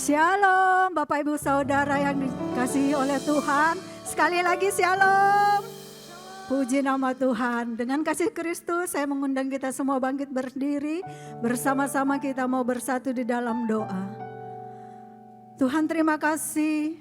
Shalom Bapak Ibu Saudara yang dikasihi oleh Tuhan. Sekali lagi shalom. Puji nama Tuhan. Dengan kasih Kristus saya mengundang kita semua bangkit berdiri. Bersama-sama kita mau bersatu di dalam doa. Tuhan terima kasih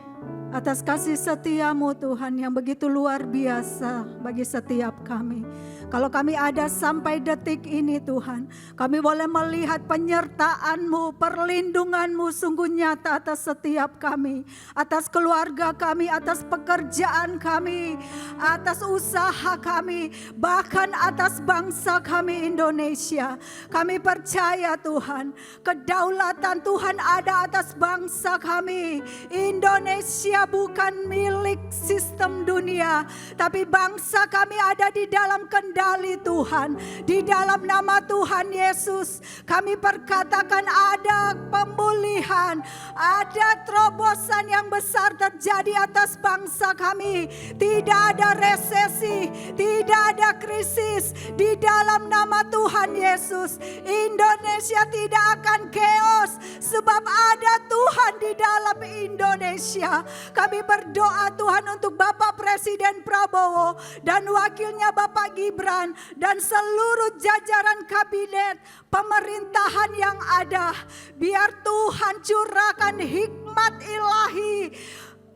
atas kasih setiamu Tuhan yang begitu luar biasa bagi setiap kami. Kalau kami ada sampai detik ini Tuhan, kami boleh melihat penyertaan-Mu, perlindungan-Mu sungguh nyata atas setiap kami, atas keluarga kami, atas pekerjaan kami, atas usaha kami, bahkan atas bangsa kami Indonesia. Kami percaya Tuhan, kedaulatan Tuhan ada atas bangsa kami. Indonesia bukan milik sistem dunia, tapi bangsa kami ada di dalam kendali Tuhan. Di dalam nama Tuhan Yesus kami perkatakan ada pemulihan, ada terobosan yang besar terjadi atas bangsa kami. Tidak ada resesi, tidak ada krisis. Di dalam nama Tuhan Yesus Indonesia tidak akan chaos, sebab ada Tuhan di dalam Indonesia. Kami berdoa Tuhan untuk Bapak Presiden Prabowo dan wakilnya Bapak Gibran dan seluruh jajaran kabinet pemerintahan yang ada. Biar Tuhan curahkan hikmat ilahi,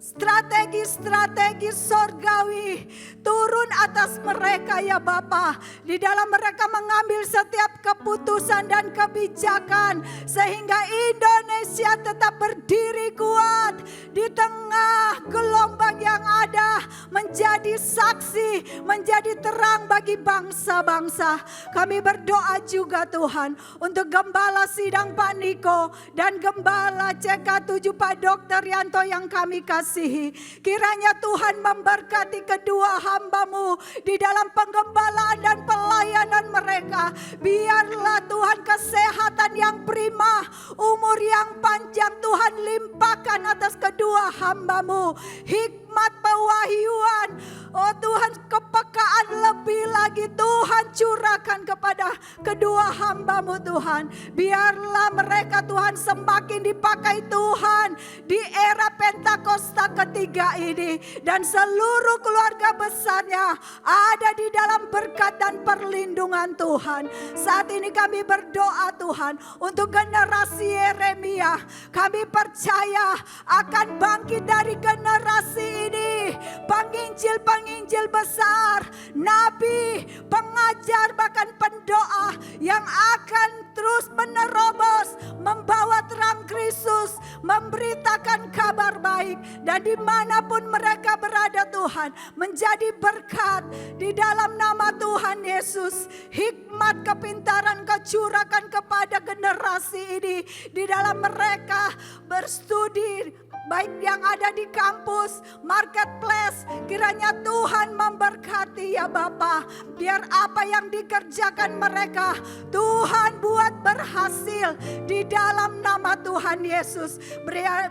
strategi-strategi sorgawi turun atas mereka ya Bapa. Di dalam mereka mengambil setiap keputusan dan kebijakan sehingga Indonesia tetap berdiri kuat di tengah gelombang yang ada, menjadi saksi, menjadi terang bagi bangsa-bangsa. Kami berdoa juga Tuhan untuk Gembala Sidang Pak Niko dan Gembala CK7 Pak Dr. Yanto yang kami kasih. Kiranya Tuhan memberkati kedua hamba-Mu di dalam penggembalaan dan pelayanan mereka. Biarlah Tuhan kesehatan yang prima, umur yang panjang Tuhan limpahkan atas kedua hamba-Mu. Hikmat pewahyuan, oh Tuhan, kepekaan lebih lagi Tuhan curahkan kepada kedua hamba-Mu Tuhan. Biarlah mereka Tuhan semakin dipakai Tuhan di era Pentakosta ketiga ini. Dan seluruh keluarga besarnya ada di dalam berkat dan perlindungan Tuhan. Saat ini kami berdoa Tuhan untuk generasi Yeremia. Kami percaya akan bangkit dari generasi ini penginjil-penginjil besar, nabi, pengajar, bahkan pendoa yang akan terus menerobos, membawa terang Kristus, memberitakan kabar baik. Dan dimanapun mereka berada Tuhan, menjadi berkat di dalam nama Tuhan Yesus. Hikmat, kepintaran Kau curahkan kepada generasi ini. Di dalam mereka berstudi, baik yang ada di kampus, marketplace, kiranya Tuhan memberkati ya Bapa. Biar apa yang dikerjakan mereka, Tuhan buat berhasil di dalam nama Tuhan Yesus.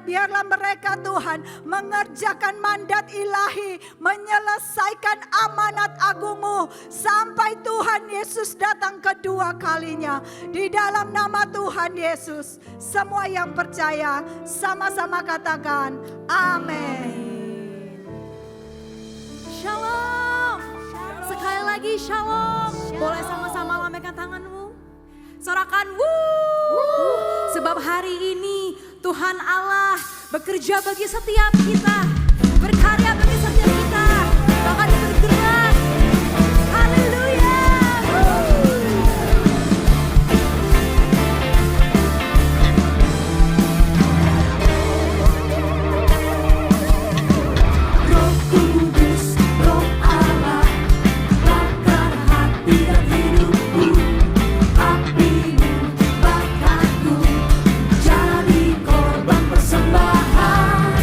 Biarlah mereka Tuhan mengerjakan mandat ilahi, menyelesaikan amanat agung-Mu sampai Tuhan Yesus datang kedua kalinya. Di dalam nama Tuhan Yesus, semua yang percaya sama-sama katakan amin. Shalom. Sekali lagi shalom. Boleh sama-sama lambaikan tanganmu. Sorakan wuh. Sebab hari ini Tuhan Allah bekerja bagi setiap kita. Berkarya bagi setiap kita. Bahkan bergerak. Haleluya. Jadi korban persembahan,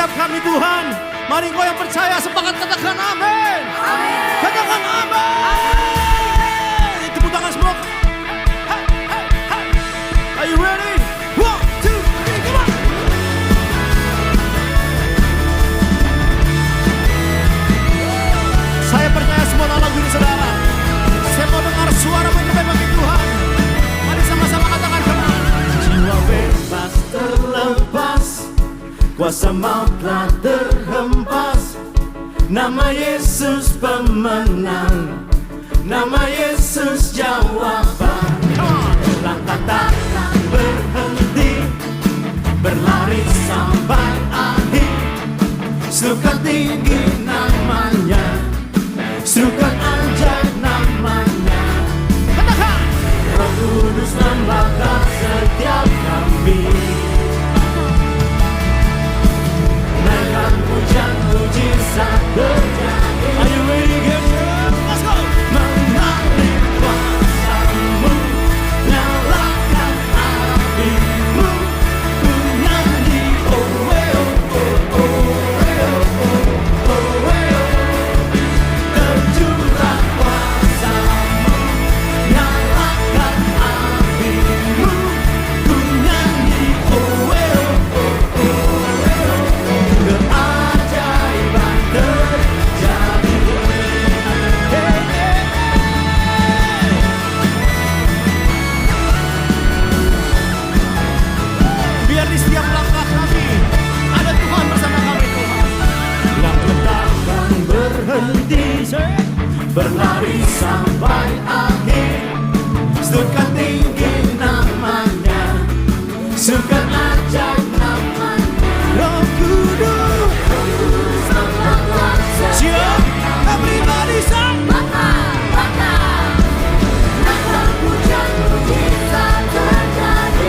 setiap kami Tuhan. Mari Engkau yang percaya sepakat katakan amin. Katakan amin. Tepuk tangan semua. Hey, hey, hey. Are you ready? 1, 2, 3, come on. Saya percaya semua dalam diri saudara. Saya mau dengar suara menyembah bagi Tuhan. Mari sama-sama katakan kembali. Jiwa bebas terlepas, kuasa maut telah terhempas. Nama Yesus pemenang, nama Yesus jawaban. Langkah takkan berhenti, berlari sampai akhir. Serukan tinggi namanya, serukan ajaib namanya. Katakan, Roh Kudus membakar setiap kami. Naikkan hujan mujizat terjadi. Are you ready again? Let's go. Mengalir kuasa-Mu, nyalakan api-Mu, ku nyanyi oh eh oh oh oh eh oh oh oh eh oh. Tercurah kuasa-Mu, nyalakan api-Mu, ku nyanyi oh eh oh oh oh eh oh. Keajaiban terjadi. Hey, hey, hey. Biar di setiap langkah kami ada Tuhan bersama kami Tuhan. Langkah takkan berhenti, berlari sampai akhir. Serukan tinggi namanya, serukan ajaib namanya. Roh Kudus, siap, everybody sing.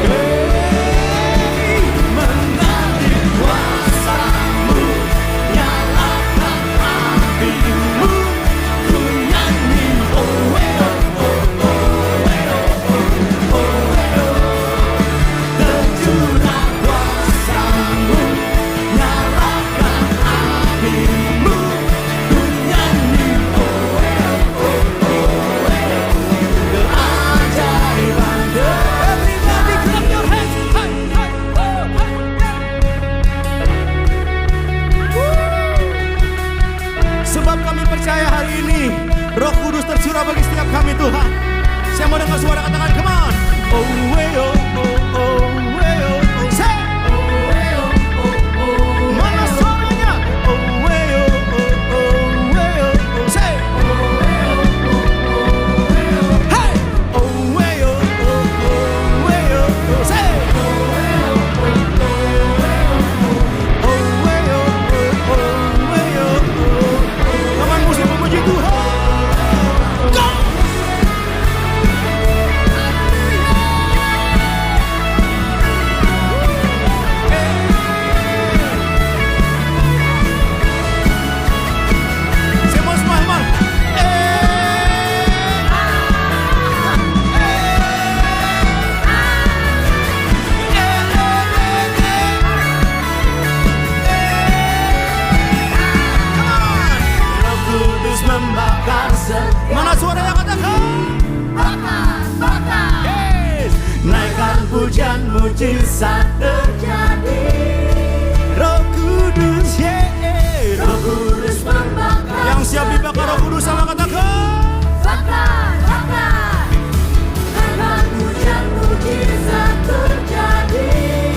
Hey, mengalir kuasa-Mu, nyalakan api-Mu, ku nyanyi oh eh oh oh oh eh oh oh oh eh oh. Tercurah kuasa-Mu, nyalakan api-Mu, ku nyanyi oh eh oh oh oh eh oh. Keajaiban everybody clap your hands. Hey, hey, oh, hey, hey. Sebab kami percaya hari ini Roh Kudus tercurah bagi setiap kami Tuhan. Saya mau dengar suara katakan come on. Oh eh oh oh oh eh oh oh. Say oh eh oh oh oh. Mana suaranya? Oh eh oh oh oh eh oh oh. Say oh eh oh oh oh eh oh. Hey oh eh oh oh oh eh oh oh. Say oh eh oh oh oh eh oh oh. Oh eh oh oh oh eh oh oh. Kawan musik memuji Tuhan. Go! Semua semua. Roh Kudus membakar mana suara yang katakan? Yes. Naikkan hujan mujizat terjadi. Roh Kudus, yeah. Roh Kudus membakar. Yang siap dibakar Roh Kudus sama katakan.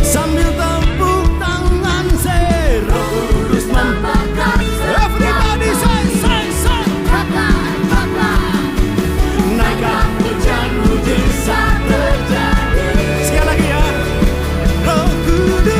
Sambil tepuk tangan say Roh Kudus membakar. Everybody say. Naikkan hujan mujizat terjadi. Sekali lagi ya. Roh Kudus.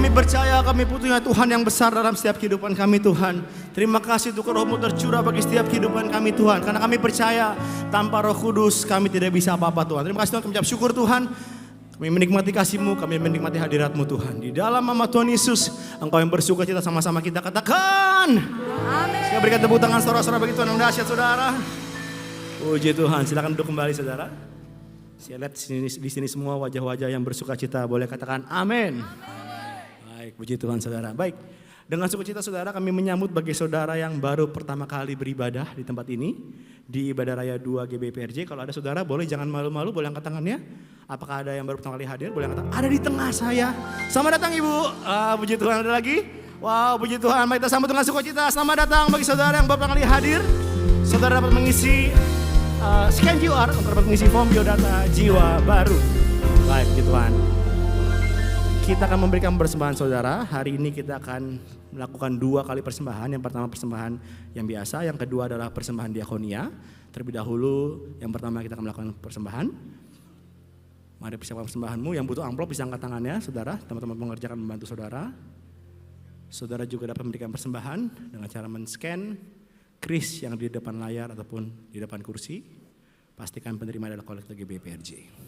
kami percaya kami punya Tuhan yang besar dalam setiap kehidupan kami Tuhan. Terima kasih untuk Roh-Mu tercurah bagi setiap kehidupan kami Tuhan. Karena kami percaya tanpa Roh Kudus kami tidak bisa apa-apa Tuhan. Terima kasih Tuhan, kami ucap syukur Tuhan. Kami menikmati kasih-Mu, kami menikmati hadirat-Mu Tuhan. Di dalam nama Tuhan Yesus, Engkau yang bersuka cita sama-sama kita katakan. Amin. Saya berikan tepuk tangan saudara-saudara bagi Tuhan yang dahsyat saudara. Puji Tuhan, silakan duduk kembali saudara. Saya lihat di sini semua wajah-wajah yang bersuka cita, boleh katakan amin. Baik, puji Tuhan saudara. Baik, dengan sukacita saudara kami menyambut bagi saudara yang baru pertama kali beribadah di tempat ini. Di Ibadah Raya 2 GBPRJ. Kalau ada saudara boleh jangan malu-malu, boleh angkat tangannya. Apakah ada yang baru pertama kali hadir? Boleh angkat tangan. Ada di tengah saya. Selamat datang Ibu. Puji Tuhan, ada lagi? Wow, puji Tuhan. Mari kita sambut dengan sukacita. Selamat datang bagi saudara yang baru pertama kali hadir. Saudara dapat mengisi scan QR untuk dapat mengisi form biodata jiwa baru. Baik, puji Tuhan. Kita akan memberikan persembahan saudara. Hari ini kita akan melakukan 2 kali persembahan. Yang pertama persembahan yang biasa, yang kedua adalah persembahan diakonia. Terlebih dahulu yang pertama kita akan melakukan persembahan. Mari persiapkan persembahanmu. Yang butuh amplop bisa angkat tangannya saudara. Teman-teman mengerjakan membantu saudara. Saudara juga dapat memberikan persembahan dengan cara men-scan kris yang di depan layar ataupun di depan kursi. Pastikan penerima adalah kolektor GBPRJ.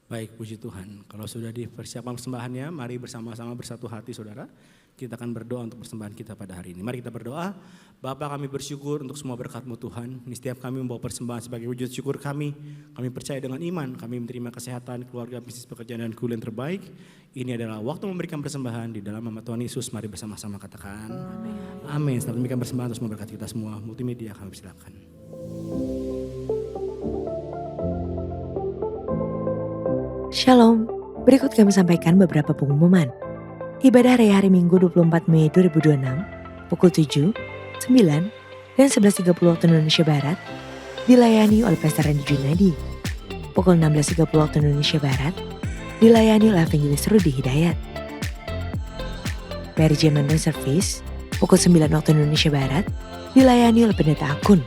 Baik, puji Tuhan. Kalau sudah dipersiapkan persembahannya, mari bersama-sama bersatu hati saudara. Kita akan berdoa untuk persembahan kita pada hari ini. Mari kita berdoa. Bapa, kami bersyukur untuk semua berkat-Mu Tuhan. Ini setiap kami membawa persembahan sebagai wujud syukur kami. Kami percaya dengan iman, kami menerima kesehatan, keluarga, bisnis, pekerjaan, dan kuliah yang terbaik. Ini adalah waktu memberikan persembahan di dalam nama Tuhan Yesus. Mari bersama-sama katakan amin. Setelah memberikan persembahan, terus memberkati kita semua. Multimedia kami silakan. Shalom, berikut kami sampaikan beberapa pengumuman. Ibadah Raya hari Minggu 24 Mei 2026, pukul 7, 9, dan 11.30 waktu Indonesia Barat, dilayani oleh Pastor Randy Junadi. Pukul 16.30 waktu Indonesia Barat, dilayani oleh Evangelis Rudy Hidayat. Mary J. Mandang Service, pukul 9 waktu Indonesia Barat, dilayani oleh Pendeta Akun.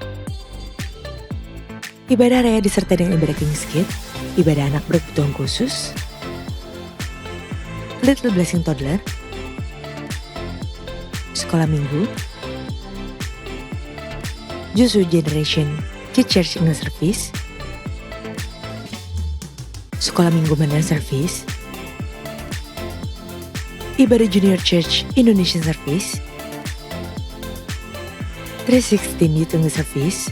Ibadah Raya disertai dengan ibadah King's Gate, ibadah anak berkebutuhan khusus, Little Blessing Toddler, sekolah minggu, Joshua Generation Kids Church English Service, sekolah minggu Mandan Service, ibadah Junior Church Indonesian Service, 316 Youth English Service,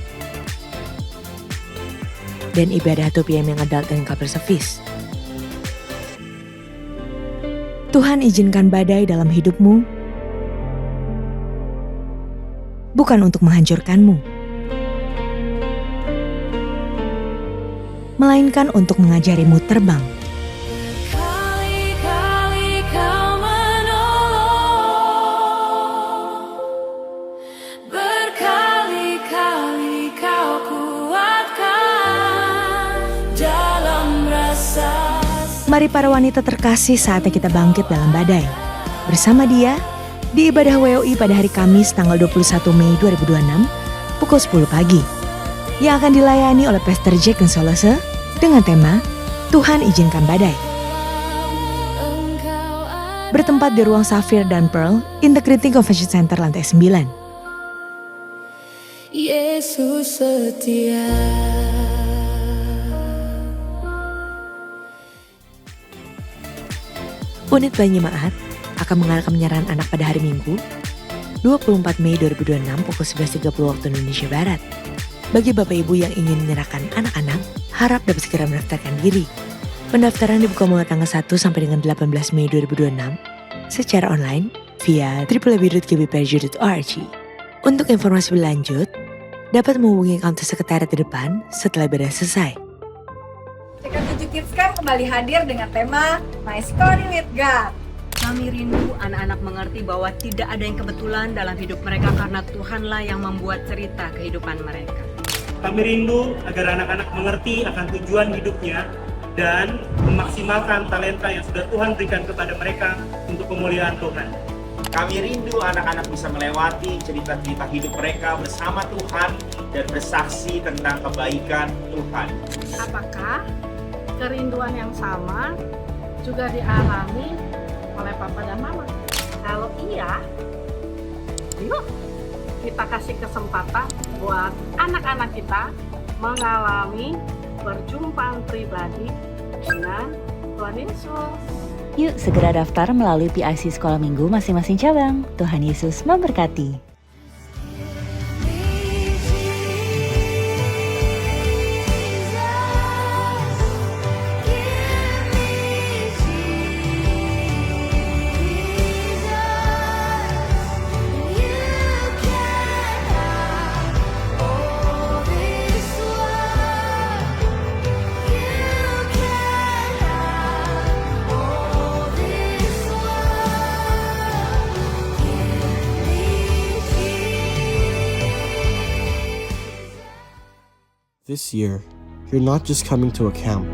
dan ibadah 2 PM yang adult dan couple service. Tuhan izinkan badai dalam hidupmu, bukan untuk menghancurkanmu, melainkan untuk mengajarimu terbang. Kali-kali kau menolong, berkali-kali kau kuatkan dalam rasa. Mari para wanita terkasih, saatnya kita bangkit dalam badai. Bersama Dia di ibadah WOI pada hari Kamis tanggal 21 Mei 2026 pukul 10 pagi. Yang akan dilayani oleh Pastor Jack dan Solose dengan tema Tuhan Izinkan Badai. Bertempat di ruang Safir dan Pearl Integrity Convention Center lantai 9. Yesus setia. Unit Banyemaat akan mengadakan penyerahan anak pada hari Minggu 24 Mei 2026 pukul 11.30 waktu Indonesia Barat. Bagi Bapak Ibu yang ingin menyerahkan anak-anak, harap dapat segera mendaftarkan diri. Pendaftaran dibuka mulai tanggal 1 sampai dengan 18 Mei 2026 secara online via www.gbprj.org. Untuk informasi lebih lanjut, dapat menghubungi kantor sekretariat di depan setelah ibadah selesai. CK7 Kids Camp kembali hadir dengan tema My Story with God. Kami rindu anak-anak mengerti bahwa tidak ada yang kebetulan dalam hidup mereka karena Tuhanlah yang membuat cerita kehidupan mereka. Kami rindu agar anak-anak mengerti akan tujuan hidupnya dan memaksimalkan talenta yang sudah Tuhan berikan kepada mereka untuk kemuliaan Tuhan. Kami rindu anak-anak bisa melewati cerita-cerita hidup mereka bersama Tuhan dan bersaksi tentang kebaikan Tuhan. Apakah kerinduan yang sama juga dialami oleh Papa dan Mama? Kalau iya, yuk kita kasih kesempatan buat anak-anak kita mengalami perjumpaan pribadi dengan Tuhan Yesus. Yuk segera daftar melalui PIC Sekolah Minggu masing-masing cabang. Tuhan Yesus memberkati. This year, you're not just coming to a camp,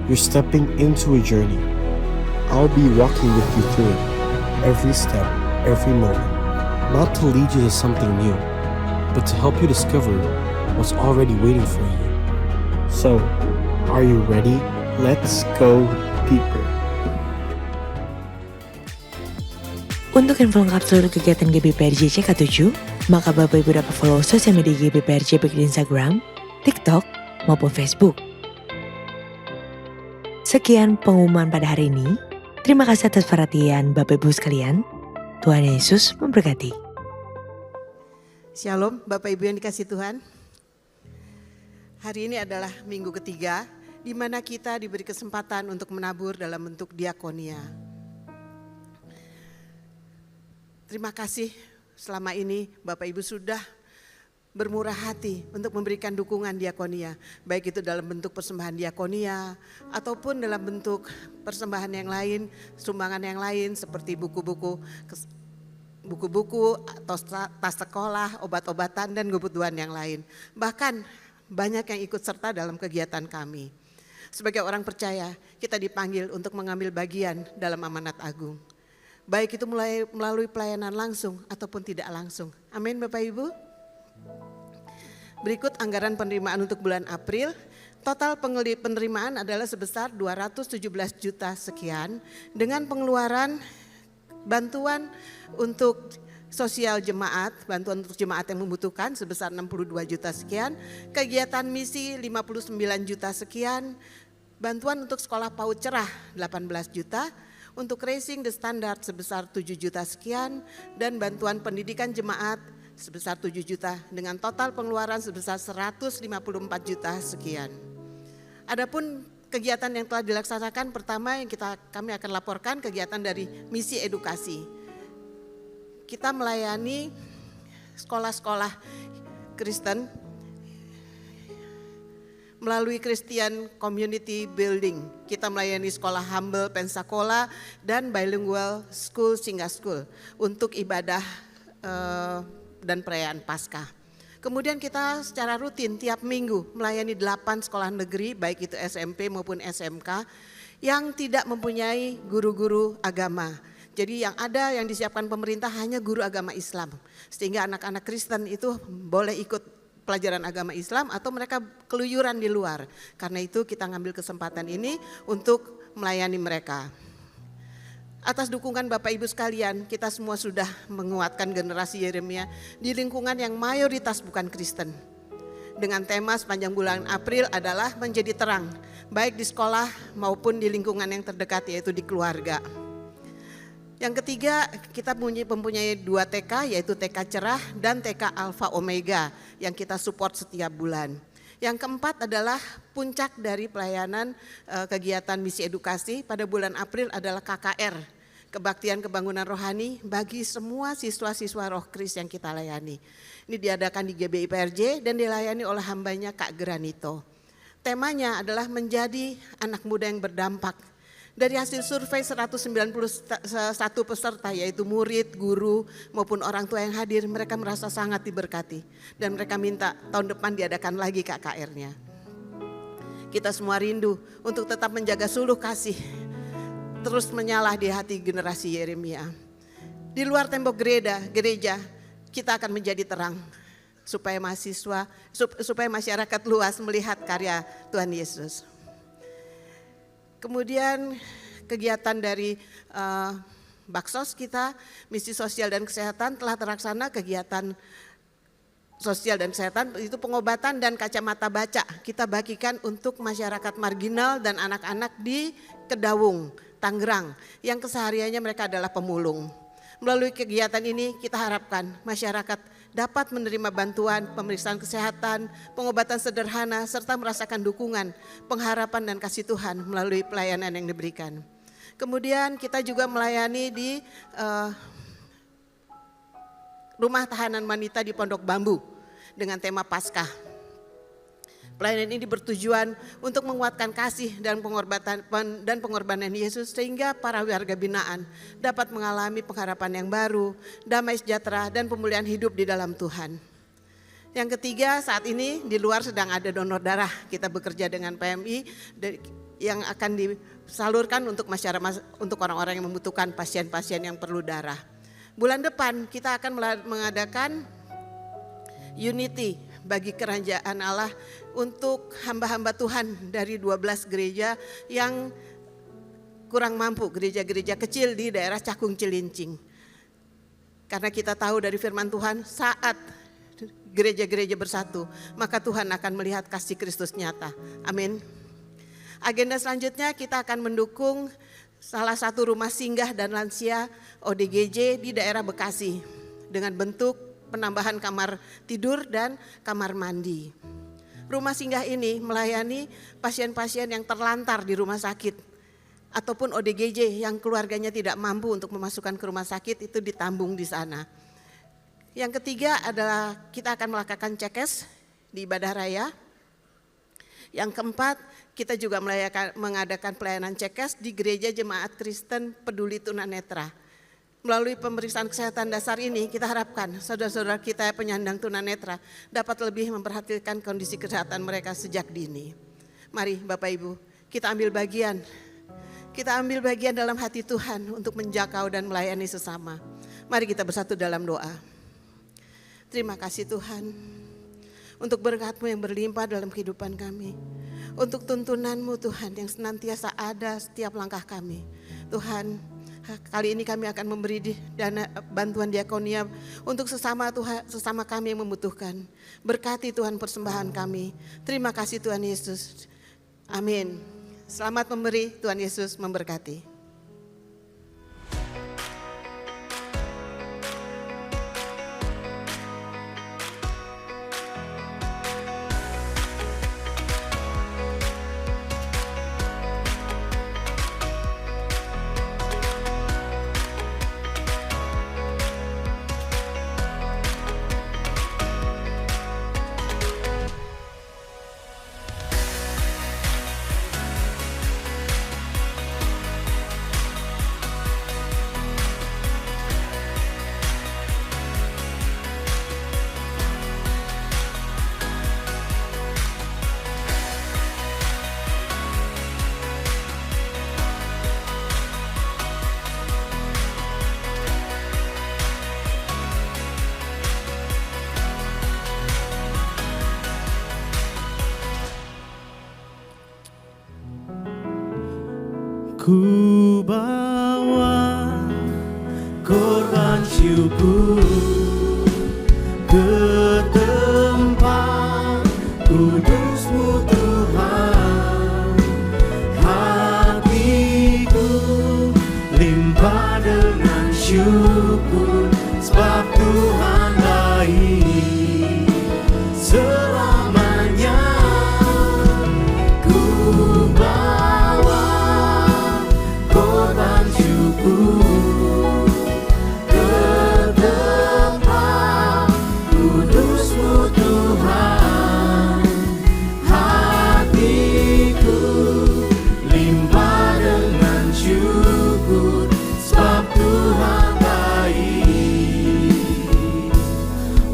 you're stepping into a journey. I'll be walking with you through it, every step, every moment, not to lead you to something new, but to help you discover what's already waiting for you. So, are you ready? Let's go deeper. Untuk info lengkap seluruh kegiatan GBPRJ CK7, maka Bapak Ibu dapat follow sosial media GBPRJ baik di Instagram, TikTok, maupun Facebook. Sekian pengumuman pada hari ini. Terima kasih atas perhatian Bapak Ibu sekalian. Tuhan Yesus memberkati. Shalom Bapak Ibu yang dikasihi Tuhan. Hari ini adalah minggu ketiga di mana kita diberi kesempatan untuk menabur dalam bentuk diakonia. Terima kasih selama ini Bapak Ibu sudah bermurah hati untuk memberikan dukungan diakonia, baik itu dalam bentuk persembahan diakonia ataupun dalam bentuk persembahan yang lain, sumbangan yang lain seperti buku-buku atau tas sekolah, obat-obatan dan kebutuhan yang lain. Bahkan banyak yang ikut serta dalam kegiatan kami. Sebagai orang percaya, kita dipanggil untuk mengambil bagian dalam amanat agung. Baik itu melalui pelayanan langsung ataupun tidak langsung. Amin Bapak Ibu. Berikut anggaran penerimaan untuk bulan April. Total penerimaan adalah sebesar 217 juta sekian dengan pengeluaran bantuan untuk sosial jemaat, bantuan untuk jemaat yang membutuhkan sebesar 62 juta sekian, kegiatan misi 59 juta sekian, bantuan untuk sekolah PAUD Cerah 18 juta, untuk Raising the Standard sebesar 7 juta sekian, dan bantuan pendidikan jemaat sebesar 7 juta dengan total pengeluaran sebesar 154 juta sekian. Adapun kegiatan yang telah dilaksanakan, pertama yang kami akan laporkan kegiatan dari misi edukasi. Kita melayani sekolah-sekolah Kristen melalui Christian Community Building. Kita melayani sekolah Humble Pensacola dan Bilingual School Singa School untuk ibadah dan perayaan Paskah. Kemudian kita secara rutin tiap minggu melayani 8 sekolah negeri baik itu SMP maupun SMK yang tidak mempunyai guru-guru agama. Jadi yang ada yang disiapkan pemerintah hanya guru agama Islam. Sehingga anak-anak Kristen itu boleh ikut pelajaran agama Islam atau mereka keluyuran di luar. Karena itu kita ngambil kesempatan ini untuk melayani mereka. Atas dukungan Bapak Ibu sekalian, kita semua sudah menguatkan generasi Yeremia di lingkungan yang mayoritas bukan Kristen. Dengan tema sepanjang bulan April adalah menjadi terang, baik di sekolah maupun di lingkungan yang terdekat yaitu di keluarga. Yang ketiga, kita mempunyai 2 TK yaitu TK Cerah dan TK Alpha Omega yang kita support setiap bulan. Yang keempat adalah puncak dari pelayanan kegiatan misi edukasi pada bulan April adalah KKR, Kebaktian Kebangunan Rohani bagi semua siswa-siswa Roh Kris yang kita layani. Ini diadakan di GBI PRJ dan dilayani oleh hambanya Kak Granito. Temanya adalah menjadi anak muda yang berdampak. Dari hasil survei 191 peserta yaitu murid, guru maupun orang tua yang hadir, mereka merasa sangat diberkati. Dan mereka minta tahun depan diadakan lagi KKR-nya. Kita semua rindu untuk tetap menjaga suluh kasih terus menyala di hati generasi Yeremia. Di luar tembok gereja kita akan menjadi terang supaya masyarakat luas melihat karya Tuhan Yesus. Kemudian kegiatan dari Baksos kita, misi sosial dan kesehatan telah terlaksana. Kegiatan sosial dan kesehatan itu pengobatan dan kacamata baca kita bagikan untuk masyarakat marginal dan anak-anak di Kedawung, Tangerang yang kesehariannya mereka adalah pemulung. Melalui kegiatan ini kita harapkan masyarakat dapat menerima bantuan, pemeriksaan kesehatan, pengobatan sederhana, serta merasakan dukungan, pengharapan dan kasih Tuhan melalui pelayanan yang diberikan. Kemudian kita juga melayani di rumah tahanan wanita di Pondok Bambu dengan tema Paskah. Pelayanan ini bertujuan untuk menguatkan kasih dan pengorbanan Yesus sehingga para warga binaan dapat mengalami pengharapan yang baru, damai sejahtera dan pemulihan hidup di dalam Tuhan. Yang ketiga, saat ini di luar sedang ada donor darah. Kita bekerja dengan PMI yang akan disalurkan untuk masyarakat, untuk orang-orang yang membutuhkan, pasien-pasien yang perlu darah. Bulan depan kita akan mengadakan Unity bagi kerajaan Allah untuk hamba-hamba Tuhan dari 12 gereja yang kurang mampu, gereja-gereja kecil di daerah Cakung Cilincing. Karena kita tahu dari firman Tuhan, saat gereja-gereja bersatu, maka Tuhan akan melihat kasih Kristus nyata. Amin. Agenda selanjutnya kita akan mendukung salah satu rumah singgah dan lansia ODGJ di daerah Bekasi dengan bentuk penambahan kamar tidur dan kamar mandi. Rumah singgah ini melayani pasien-pasien yang terlantar di rumah sakit ataupun ODGJ yang keluarganya tidak mampu untuk memasukkan ke rumah sakit, itu ditambung di sana. Yang ketiga adalah kita akan melakukan cekes di Ibadah Raya. Yang keempat, kita juga mengadakan pelayanan cekes di Gereja Jemaat Kristen Peduli Tunanetra. Melalui pemeriksaan kesehatan dasar ini, kita harapkan saudara-saudara kita penyandang tunanetra dapat lebih memperhatikan kondisi kesehatan mereka sejak dini. Mari Bapak Ibu, kita ambil bagian. Kita ambil bagian dalam hati Tuhan untuk menjakau dan melayani sesama. Mari kita bersatu dalam doa. Terima kasih Tuhan untuk berkat-Mu yang berlimpah dalam kehidupan kami. Untuk tuntunan-Mu Tuhan yang senantiasa ada setiap langkah kami. Tuhan, kali ini kami akan memberi dana bantuan diakonia untuk sesama kami yang membutuhkan. Berkati Tuhan persembahan kami. Terima kasih Tuhan Yesus. Amin. Selamat memberi, Tuhan Yesus memberkati. Ku bawa korban syukur ke tempat kudus-Mu Tuhan. Hatiku limpah dengan syukur sebab Tuhan baik selamanya. Ku bawa korban syukur ke tempat kudus-Mu Tuhan. Hatiku limpah dengan syukur sebab Tuhan baik.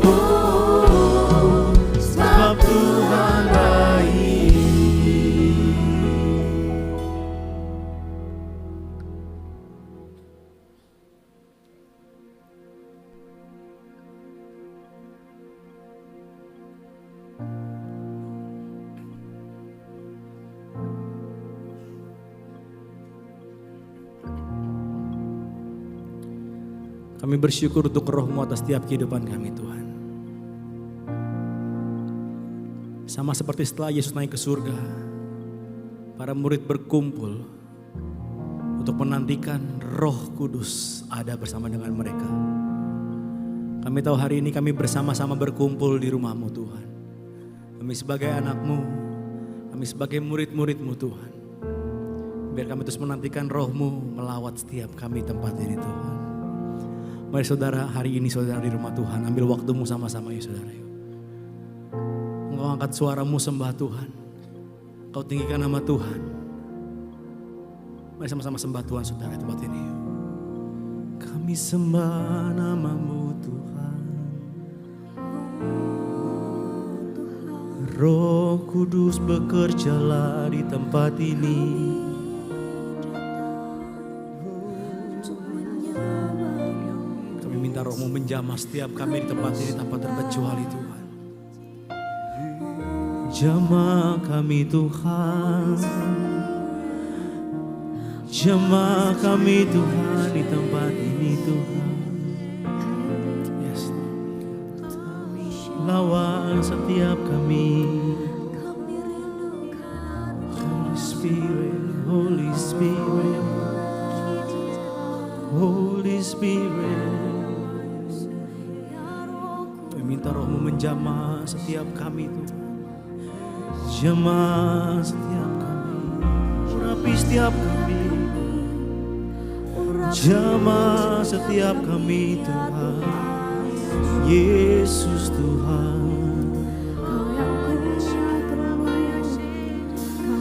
Oh, sebab Tuhan baik. Kami bersyukur untuk Roh-Mu atas setiap kehidupan kami Tuhan. Sama seperti setelah Yesus naik ke surga, para murid berkumpul untuk menantikan Roh Kudus ada bersama dengan mereka. Kami tahu hari ini kami bersama-sama berkumpul di rumah-Mu Tuhan. Kami sebagai anak-Mu, kami sebagai murid-murid-Mu Tuhan. Biar kami terus menantikan Roh-Mu melawat setiap kami tempat ini Tuhan. Mari saudara, hari ini saudara di rumah Tuhan, ambil waktumu sama-sama ya saudara. Engkau angkat suaramu sembah Tuhan. Kau tinggikan nama Tuhan. Mari sama-sama sembah Tuhan saudara di tempat ini. Kami sembah nama-Mu Tuhan. Roh Kudus bekerjalah di tempat ini. Kami minta Roh-Mu menjamah setiap kami di tempat ini tanpa terkecuali Tuhan. Jamah kami Tuhan, jamah kami Tuhan di tempat ini Tuhan. Yes. Lawan setiap kami. Holy Spirit, Holy Spirit, Holy Spirit. Kami minta Roh-Mu menjamah setiap kami Tuhan. Jamah setiap kami, urapi setiap kami, jamah setiap kami Tuhan, Yesus Tuhan.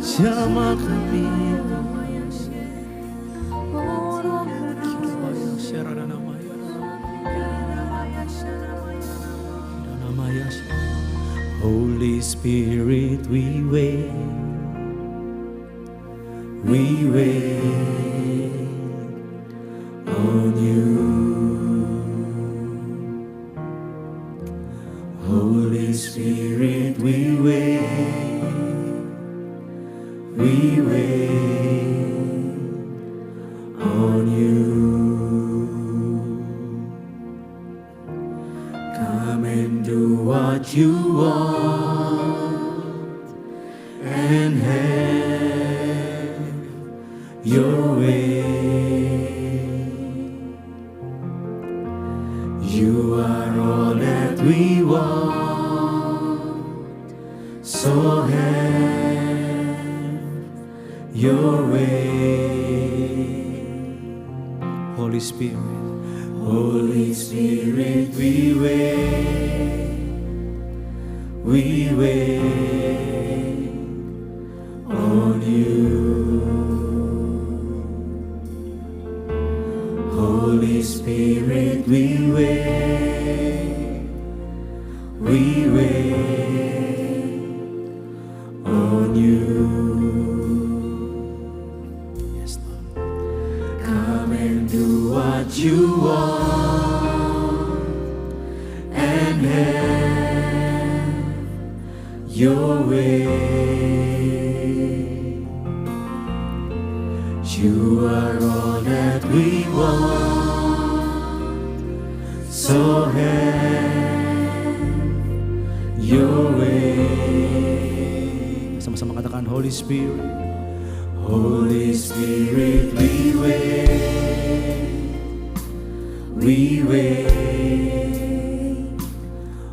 Jamah kami, Holy Spirit, we wait on you. Holy Spirit, we wait on you. Come and do what you want and have your way. You are all that we want, so have your way. Holy Spirit, Holy Spirit, we wait on you. Holy Spirit, we wait on you. Yes, Lord. Come and do what you want and have your way. You are all that we want, so have your way. Sama-sama katakan Holy Spirit, Holy Spirit, we wait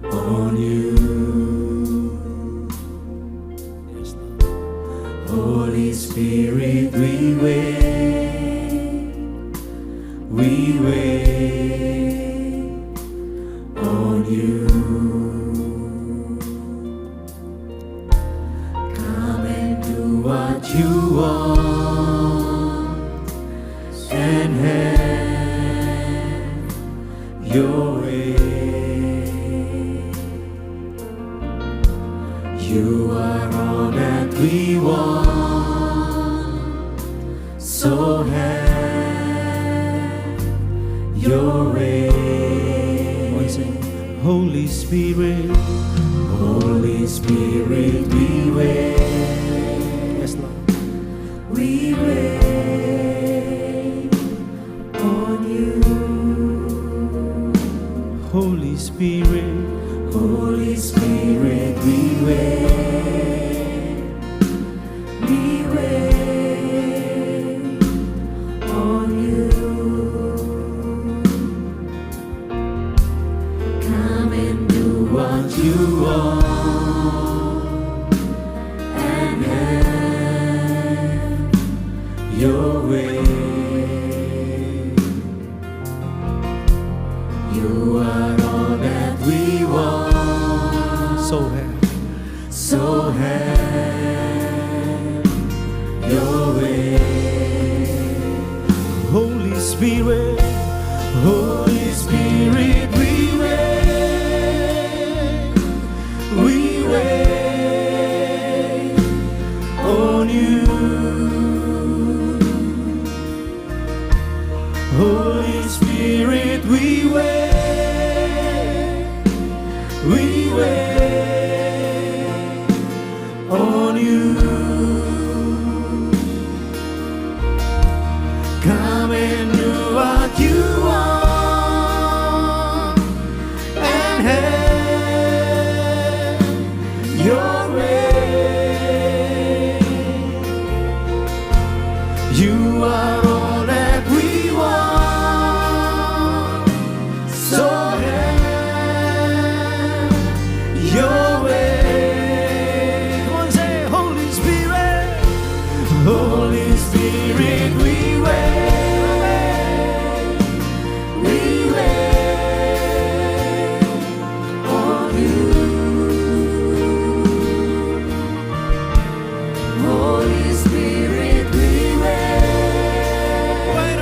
on you. Yes, Lord. Holy Spirit, we wait on you. Come and do what you want and have your way. You are all that we want, so have your way. Holy Spirit, Holy Spirit, we wait. Yes, Lord. We wait on you. Spirit, Holy Spirit, we wait on you. Come and do what you want and have your way. You are all that we want. So have your way. Holy Spirit, Holy Spirit, we wait on you. Holy Spirit, we wait on you. Come and do what you want and have your way. You are all that we want, so have your way. Come on, say, Holy Spirit, Holy Spirit, we wait on you. Holy Spirit, we wait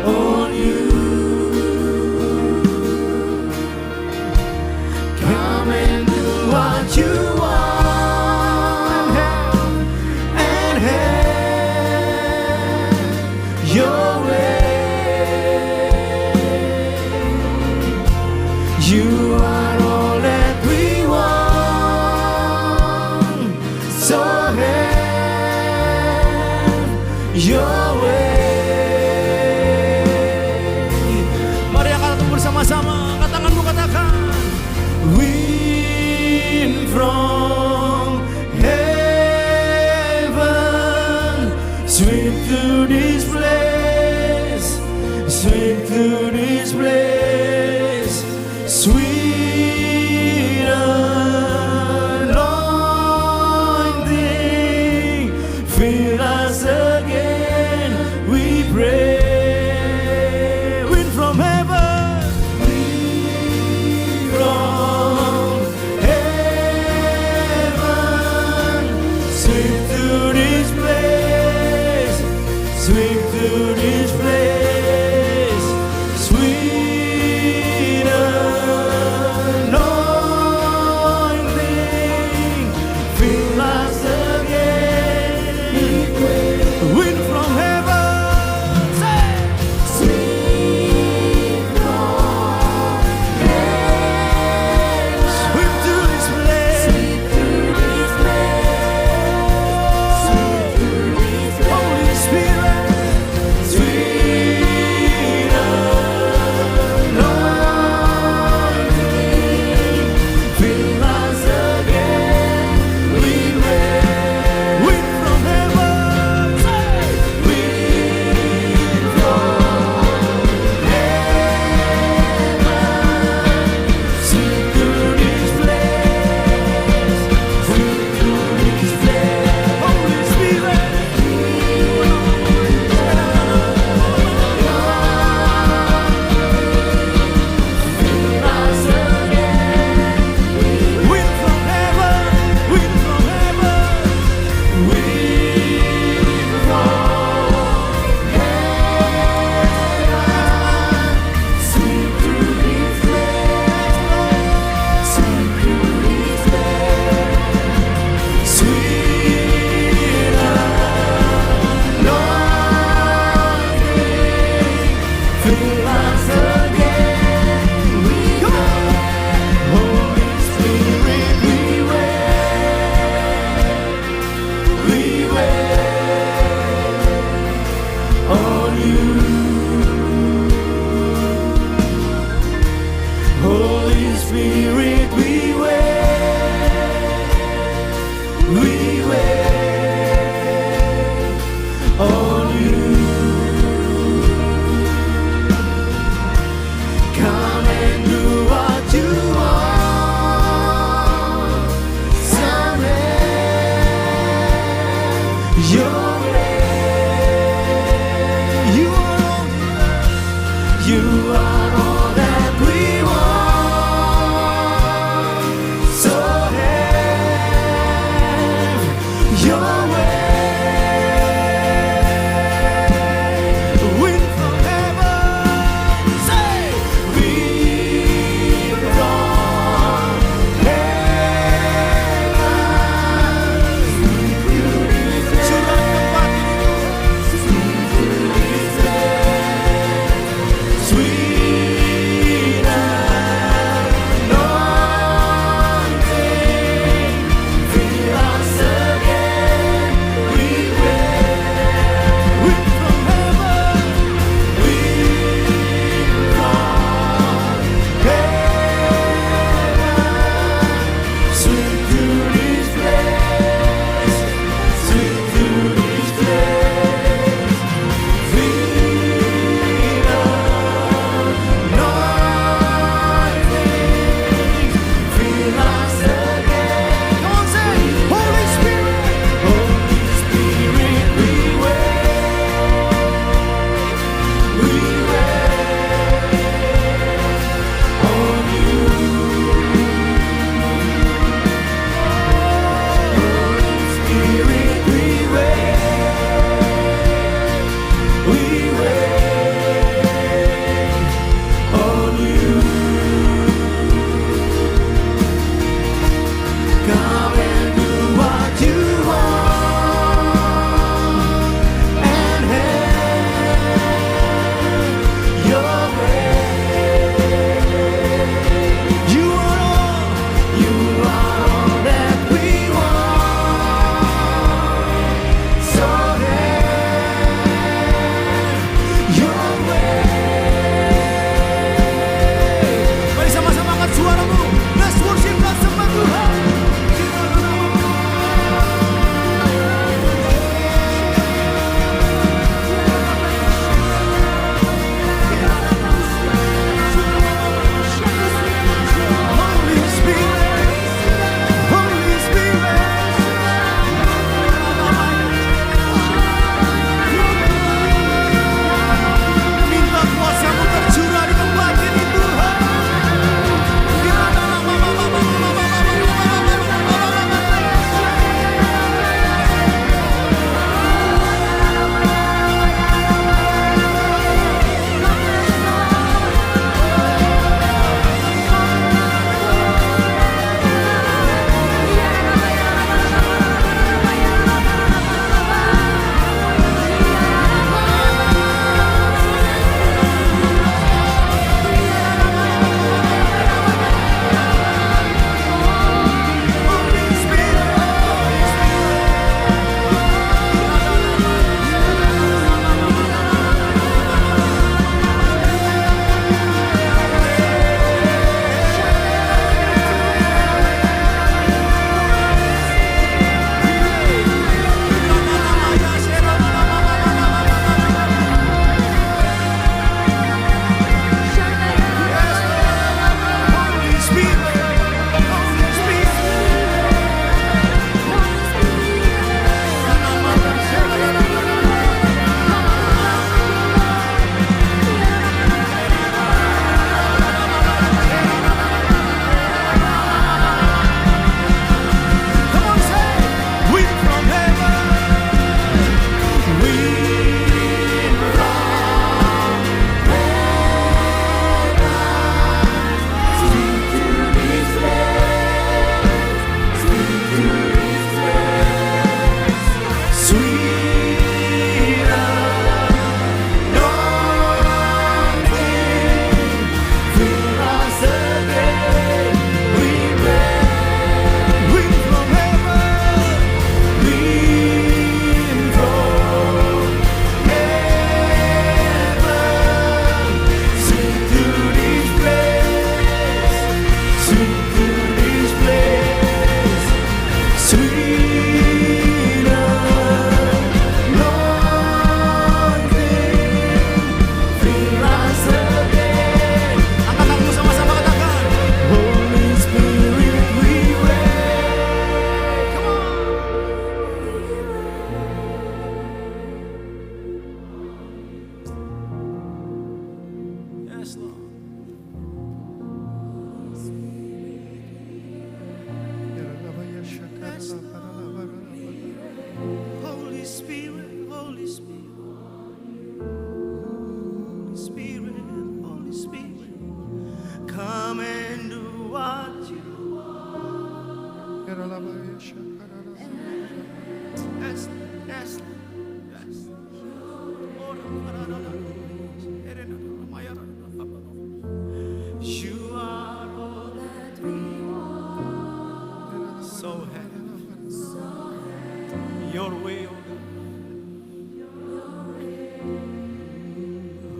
on you. Come and do what you want and have your way. You are all that we want, so have your way. Mari angkat bersama-sama, angkat tanganmu, katakan, wind from heaven, sweep through this place, sweep through this place, sweet anointing, fill us again, we pray. Wind from heaven, from heaven, sweep through this place, sweep through this place, sweet anointing, fill us again. Wind from heaven, say, sweep from heaven, sweep through this place, sweep through this place, sweep through this place. Holy Spirit, sweep Your way. You are all that we want. So have your way. Wind from heaven, say, wind from heaven. Curahkan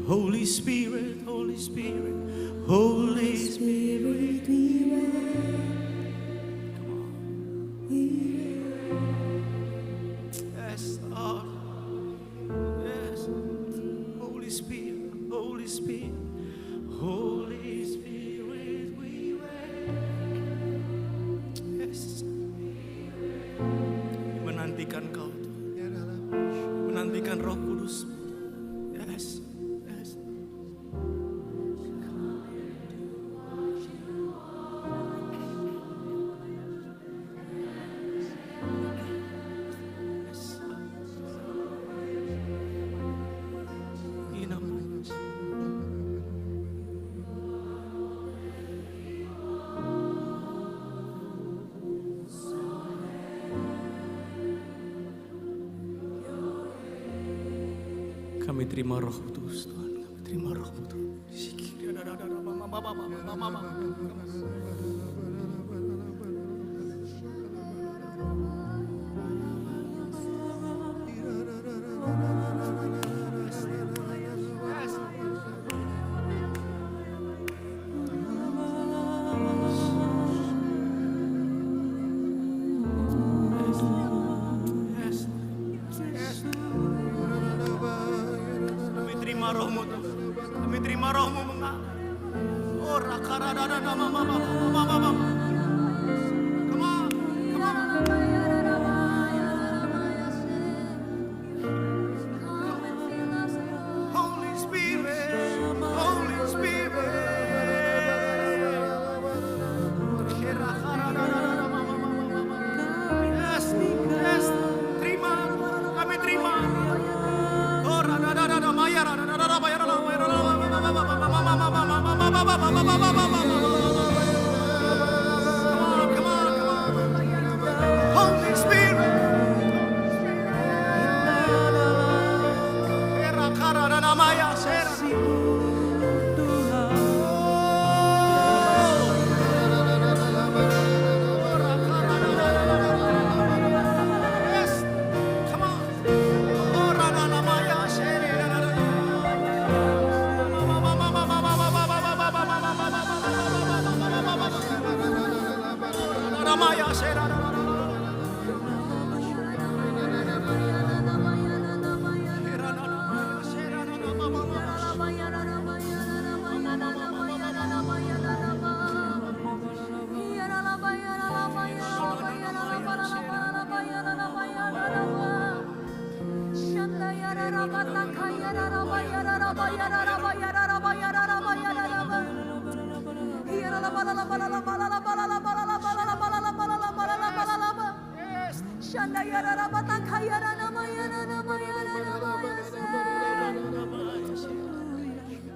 Holy Spirit, Holy Spirit, Holy Spirit. Yes, Lord. Yes. Holy Spirit, Holy Spirit, Holy Spirit, we wait. Yes. Menantikan Kau, menantikan Roh Kudus. Yes, yes. Kami terima Roh Kudus, Tuhan. Kami terima Roh Kudus. Kami terima Rohmu, Tuhan. Kami terima Rohmu mengalir. Oh, rakarada mama. Come on, come on. Holy Spirit, Holy Spirit. Yes, yes. Terima, kami terima. Oh, rada maya, rada bayar, Come on. Holy Spirit. Rada maya, Yes, come on. Oh, rada maya,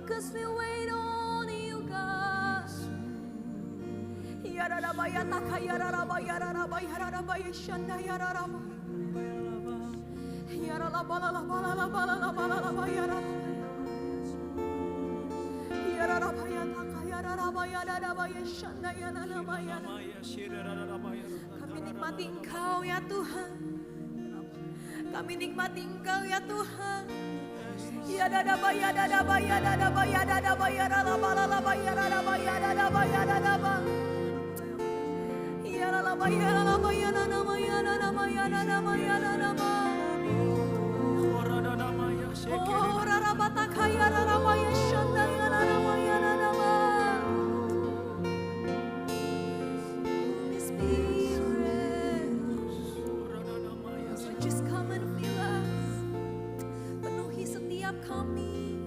Cause we wait on you, God. Kami nikmati Engkau ya Tuhan. Kami nikmati Engkau ya Tuhan. Ya dada baya dada baya dada baya dada baya dada bala la baya dada baya dada baya dada ba. Ya la baya la baya dada baya dada baya dada baya dada ba. Oh rara bata kaya rara baya shanda ya rara baya dada ba. Holy Spirit, so just come and fill us. Penuhi setiap kami.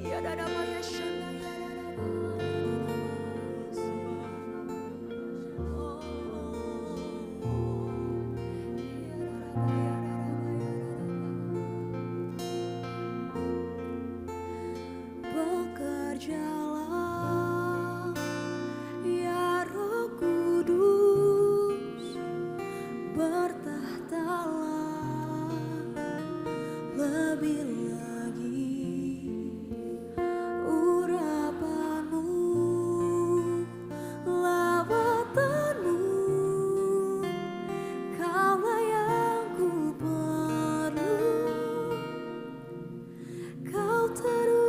Ya dada baya shanda ya dada ba. Bekerjalah ya Roh Kudus, bertahtalah lebih lagi. Urapanmu, lawatanmu, Kaulah yang ku perlu. Kau terus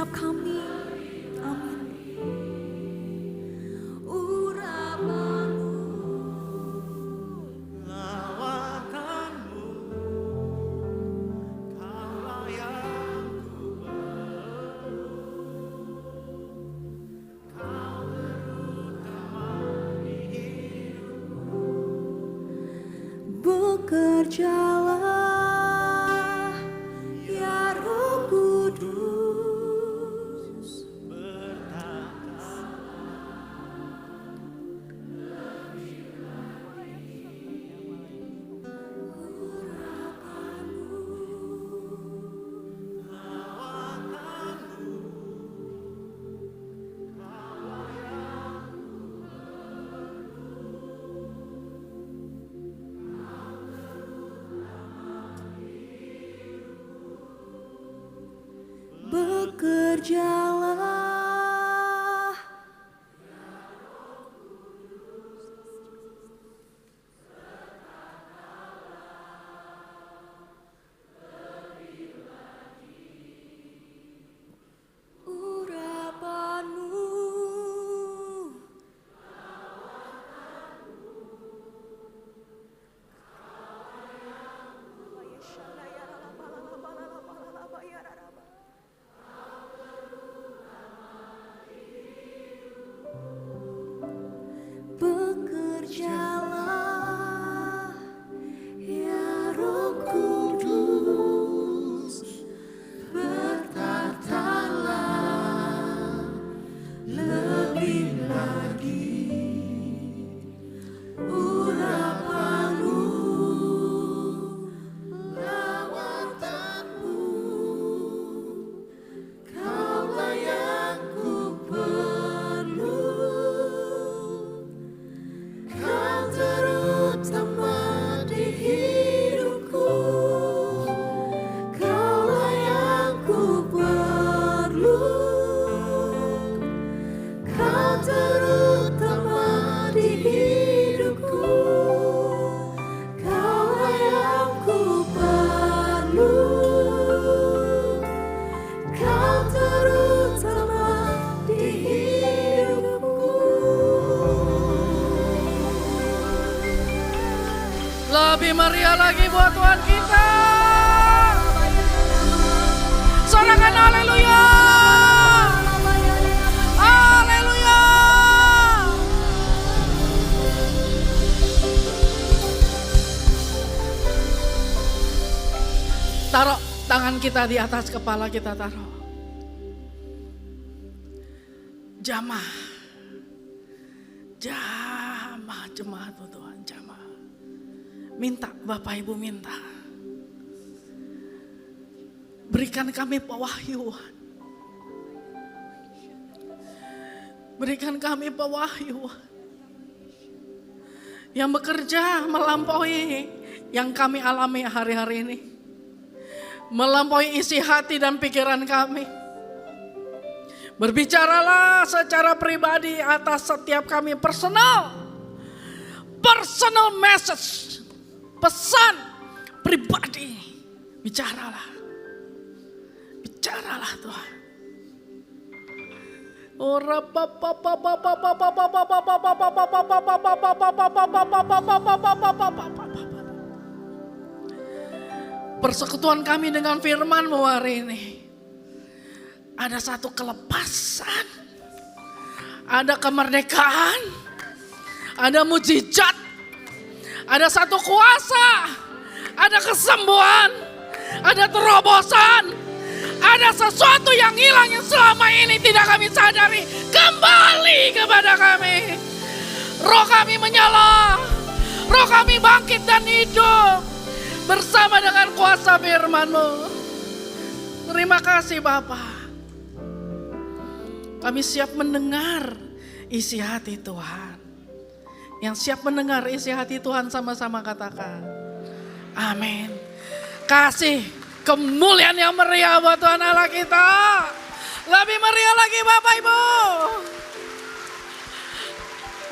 setiap kami. Amin. Lawakanmu, Kaulah yang ku Kau terutama di hidupku. Bekerjalah ya Roh Kudus, bekerjalah urapanmu. Bekerjalah ya Roh Kudus, berkatalah lebih lagi urapanmu, lawatanmu, Kaulah yang ku perlu. Kau terutama di hidupku, Kaulah yang ku perlu. Kau terutama di hidupku, Kaulah yang ku perlu. Kau terutama di hidupku. Lebih meriah lagi buat Tuhan kita. Sorakan haleluya. Haleluya. Taruh tangan kita di atas kepala kita, taruh. Jamah. Jamah jemaat Tuhan, jamah. Minta, Bapak Ibu minta. Berikan kami pewahyuan. Berikan kami pewahyuan. Yang bekerja melampaui yang kami alami hari-hari ini. Melampaui isi hati dan pikiran kami. Berbicaralah secara pribadi atas setiap kami personal message. Pesan pribadi, bicaralah Tuhan. Persekutuan kami dengan firman-Mu hari ini, ada satu kelepasan, ada kemerdekaan, ada mujizat, ada satu kuasa, ada kesembuhan, ada terobosan, ada sesuatu yang hilang yang selama ini tidak kami sadari kembali kepada kami. Roh kami menyala, roh kami bangkit dan hidup bersama dengan kuasa firman-Mu. Terima kasih Bapa. Kami siap mendengar isi hati Tuhan. Yang siap mendengar isi hati Tuhan sama-sama katakan amin. Kasih kemuliaan yang meriah buat Tuhan Allah kita. Lebih meriah lagi Bapak Ibu.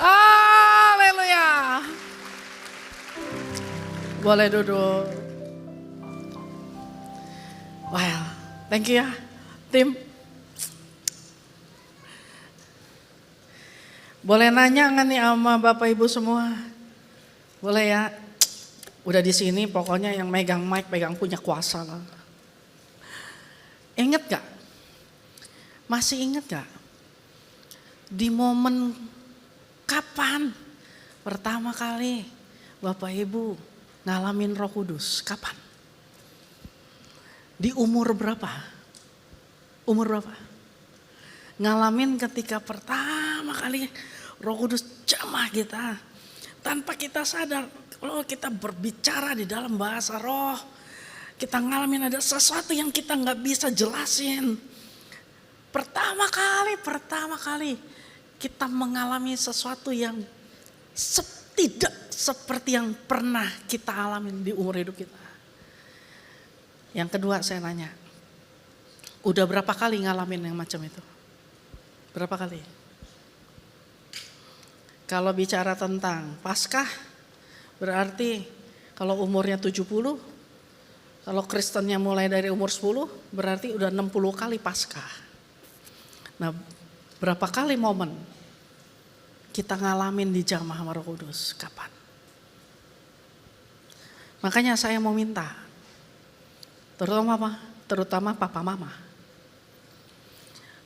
Haleluya. Boleh duduk. Well, thank you ya tim. Boleh nanya nggak nih sama Bapak Ibu semua? Boleh ya? Udah di sini pokoknya yang megang mic, punya kuasa lah. Ingat gak? Masih ingat gak? Di momen kapan pertama kali Bapak Ibu ngalamin Roh Kudus? Kapan? Di umur berapa? Umur berapa? Ngalamin ketika pertama kali Roh Kudus jamah kita. Tanpa kita sadar, kalau kita berbicara di dalam bahasa roh, kita ngalamin ada sesuatu yang kita nggak bisa jelasin. Pertama kali kita mengalami sesuatu yang tidak seperti yang pernah kita alamin di umur hidup kita. Yang kedua saya nanya, udah berapa kali ngalamin yang macam itu? Berapa kali? Kalau bicara tentang Paskah, berarti kalau umurnya 70, kalau Kristennya mulai dari umur 10, berarti udah 60 kali Paskah. Nah, berapa kali momen kita ngalamin di jamah sama Roh Kudus? Kapan? Makanya saya mau minta, terutama papa mama.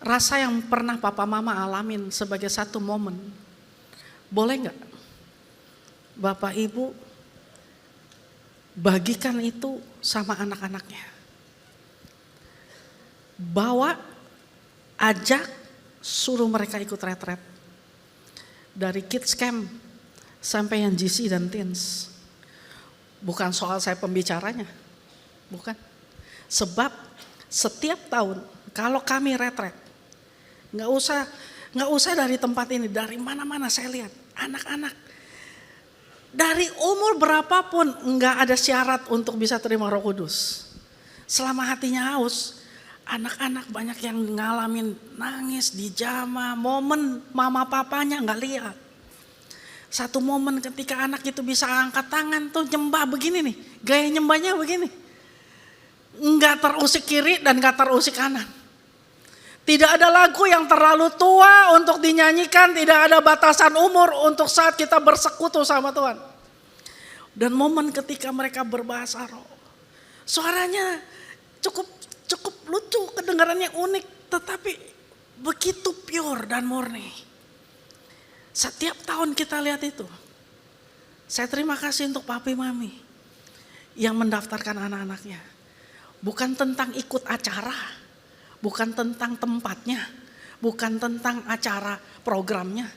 Rasa yang pernah papa mama alamin sebagai satu momen, boleh nggak Bapak Ibu bagikan itu sama anak-anaknya? Bawa, ajak, suruh mereka ikut retret. Dari kids camp sampai yang GC dan teens. Bukan soal saya pembicaranya, bukan. Sebab setiap tahun kalau kami retret, nggak usah dari tempat ini, dari mana-mana saya lihat anak-anak dari umur berapapun nggak ada syarat untuk bisa terima Roh Kudus. Selama hatinya haus, anak-anak banyak yang ngalamin nangis di jamaah, momen mama papanya nggak lihat. Satu momen ketika anak itu bisa angkat tangan tuh nyembah begini nih, gaya nyembahnya begini. Nggak terusik kiri dan nggak terusik kanan. Tidak ada lagu yang terlalu tua untuk dinyanyikan, tidak ada batasan umur untuk saat kita bersekutu sama Tuhan. Dan momen ketika mereka berbahasa roh, suaranya cukup lucu, kedengarannya unik, tetapi begitu pure dan murni. Setiap tahun kita lihat itu. Saya terima kasih untuk papi mami yang mendaftarkan anak-anaknya. Bukan tentang ikut acara, bukan tentang tempatnya, bukan tentang acara programnya,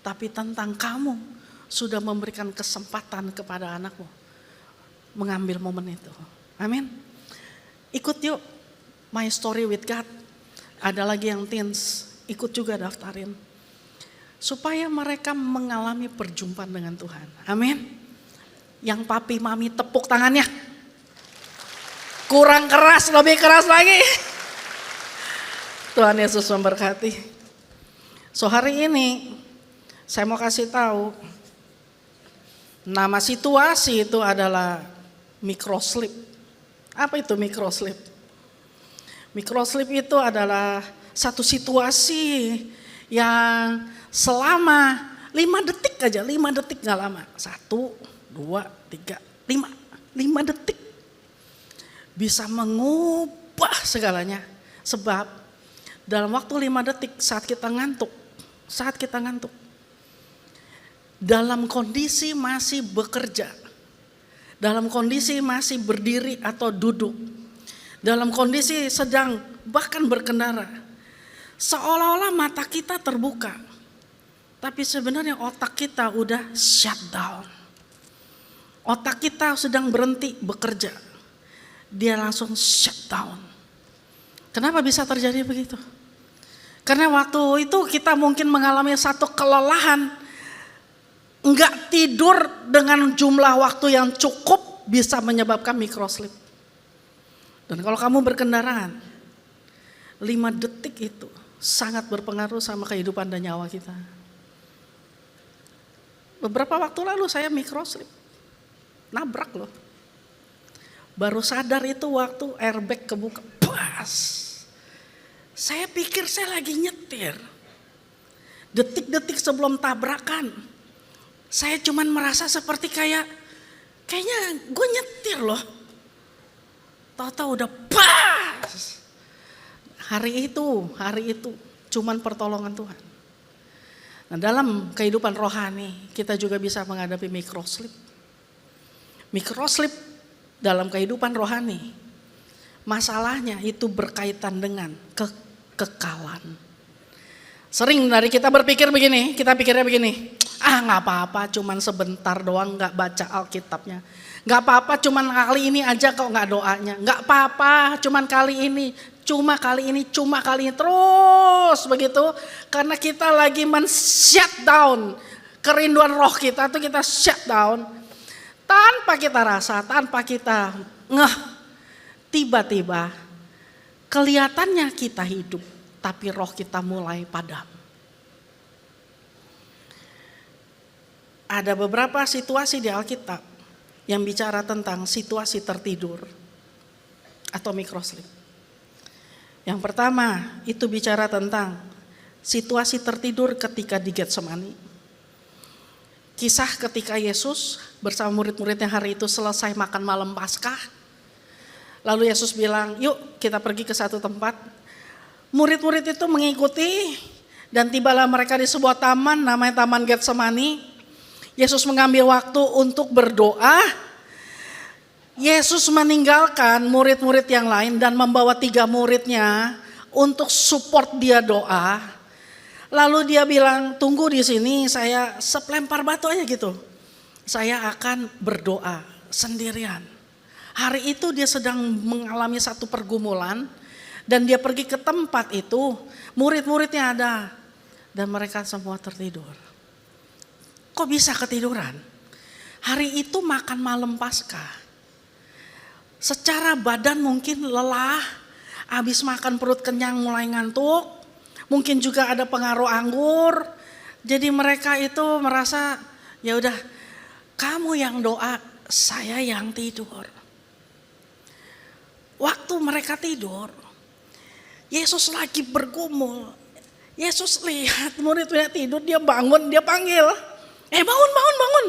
tapi tentang kamu sudah memberikan kesempatan kepada anakmu mengambil momen itu. Amin. Ikut yuk My Story with God. Ada lagi yang teens, ikut juga daftarin. Supaya mereka mengalami perjumpaan dengan Tuhan. Amin. Yang papi mami tepuk tangannya. Kurang keras, lebih keras lagi. Tuhan Yesus memberkati. So hari ini saya mau kasih tahu nama situasi itu adalah microslip. Apa itu microslip? Microslip itu adalah satu situasi yang selama 5 detik aja, 5 detik gak lama. 1, 2, 3, 5 detik. Bisa mengubah segalanya. Sebab dalam waktu 5 detik saat kita ngantuk, dalam kondisi masih bekerja, dalam kondisi masih berdiri atau duduk, dalam kondisi sedang bahkan berkendara, seolah-olah mata kita terbuka, tapi sebenarnya otak kita udah shut down. Otak kita sedang berhenti bekerja, dia langsung shut down. Kenapa bisa terjadi begitu? Karena waktu itu kita mungkin mengalami satu kelelahan, enggak tidur dengan jumlah waktu yang cukup bisa menyebabkan microslip. Dan kalau kamu berkendaraan, 5 detik itu sangat berpengaruh sama kehidupan dan nyawa kita. Beberapa waktu lalu saya microslip, nabrak loh. Baru sadar itu waktu airbag kebuka, pas. Saya pikir saya lagi nyetir. detik-detik sebelum tabrakan, saya cuman merasa seperti kayaknya gue nyetir loh. Tahu-tahu udah pas. Hari itu cuman pertolongan Tuhan. Nah, dalam kehidupan rohani kita juga bisa menghadapi microslip. Microslip dalam kehidupan rohani, masalahnya itu berkaitan dengan kekekalan. Sering dari kita berpikir begini, kita pikirnya begini, nggak apa-apa, cuman sebentar doang nggak baca Alkitabnya. Nggak apa-apa, cuman kali ini aja kok nggak doanya. Nggak apa-apa, cuman kali ini. Cuma kali ini terus begitu, karena kita lagi men-shutdown kerinduan roh kita tuh, kita shutdown tanpa kita rasa, tanpa kita ngeh. Tiba-tiba kelihatannya kita hidup, tapi roh kita mulai padam. Ada beberapa situasi di Alkitab yang bicara tentang situasi tertidur atau microslip. Yang pertama itu bicara tentang situasi tertidur ketika di Getsemani. Kisah ketika Yesus bersama murid-muridnya hari itu selesai makan malam Paskah. Lalu Yesus bilang, yuk kita pergi ke satu tempat. Murid-murid itu mengikuti dan tibalah mereka di sebuah taman namanya Taman Getsemani. Yesus mengambil waktu untuk berdoa. Yesus meninggalkan murid-murid yang lain dan membawa 3 muridnya untuk support dia doa. Lalu dia bilang, tunggu di sini, saya selempar batu aja gitu. Saya akan berdoa sendirian. Hari itu dia sedang mengalami satu pergumulan dan dia pergi ke tempat itu, murid-muridnya ada dan mereka semua tertidur. Kok bisa ketiduran? Hari itu makan malam Paskah. Secara badan mungkin lelah, habis makan perut kenyang mulai ngantuk, mungkin juga ada pengaruh anggur. Jadi mereka itu merasa ya udah kamu yang doa, saya yang tidur. Waktu mereka tidur, Yesus lagi bergumul. Yesus lihat murid-muridnya tidur, dia bangun, dia panggil, bangun.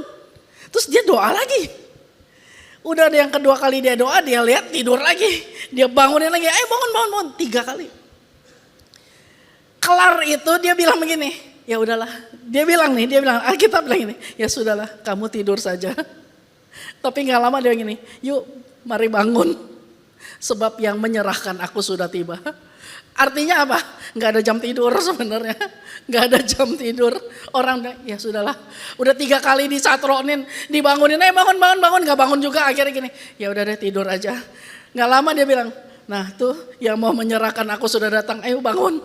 Terus dia doa lagi. Udah ada yang kedua kali dia doa, dia lihat tidur lagi. Dia bangunin lagi, bangun. 3 kali. Kelar itu dia bilang begini, ya udahlah. Dia bilang Alkitab bilang ini, ya sudahlah kamu tidur saja. Tapi gak lama dia gini, yuk mari bangun. Sebab yang menyerahkan aku sudah tiba. Artinya apa? Gak ada jam tidur sebenarnya. Gak ada jam tidur. Orang ya sudahlah. Udah 3 kali disatronin, dibangunin, bangun. Gak bangun juga, akhirnya gini, ya udah deh tidur aja. Gak lama dia bilang, nah tuh yang mau menyerahkan aku sudah datang, ayo bangun.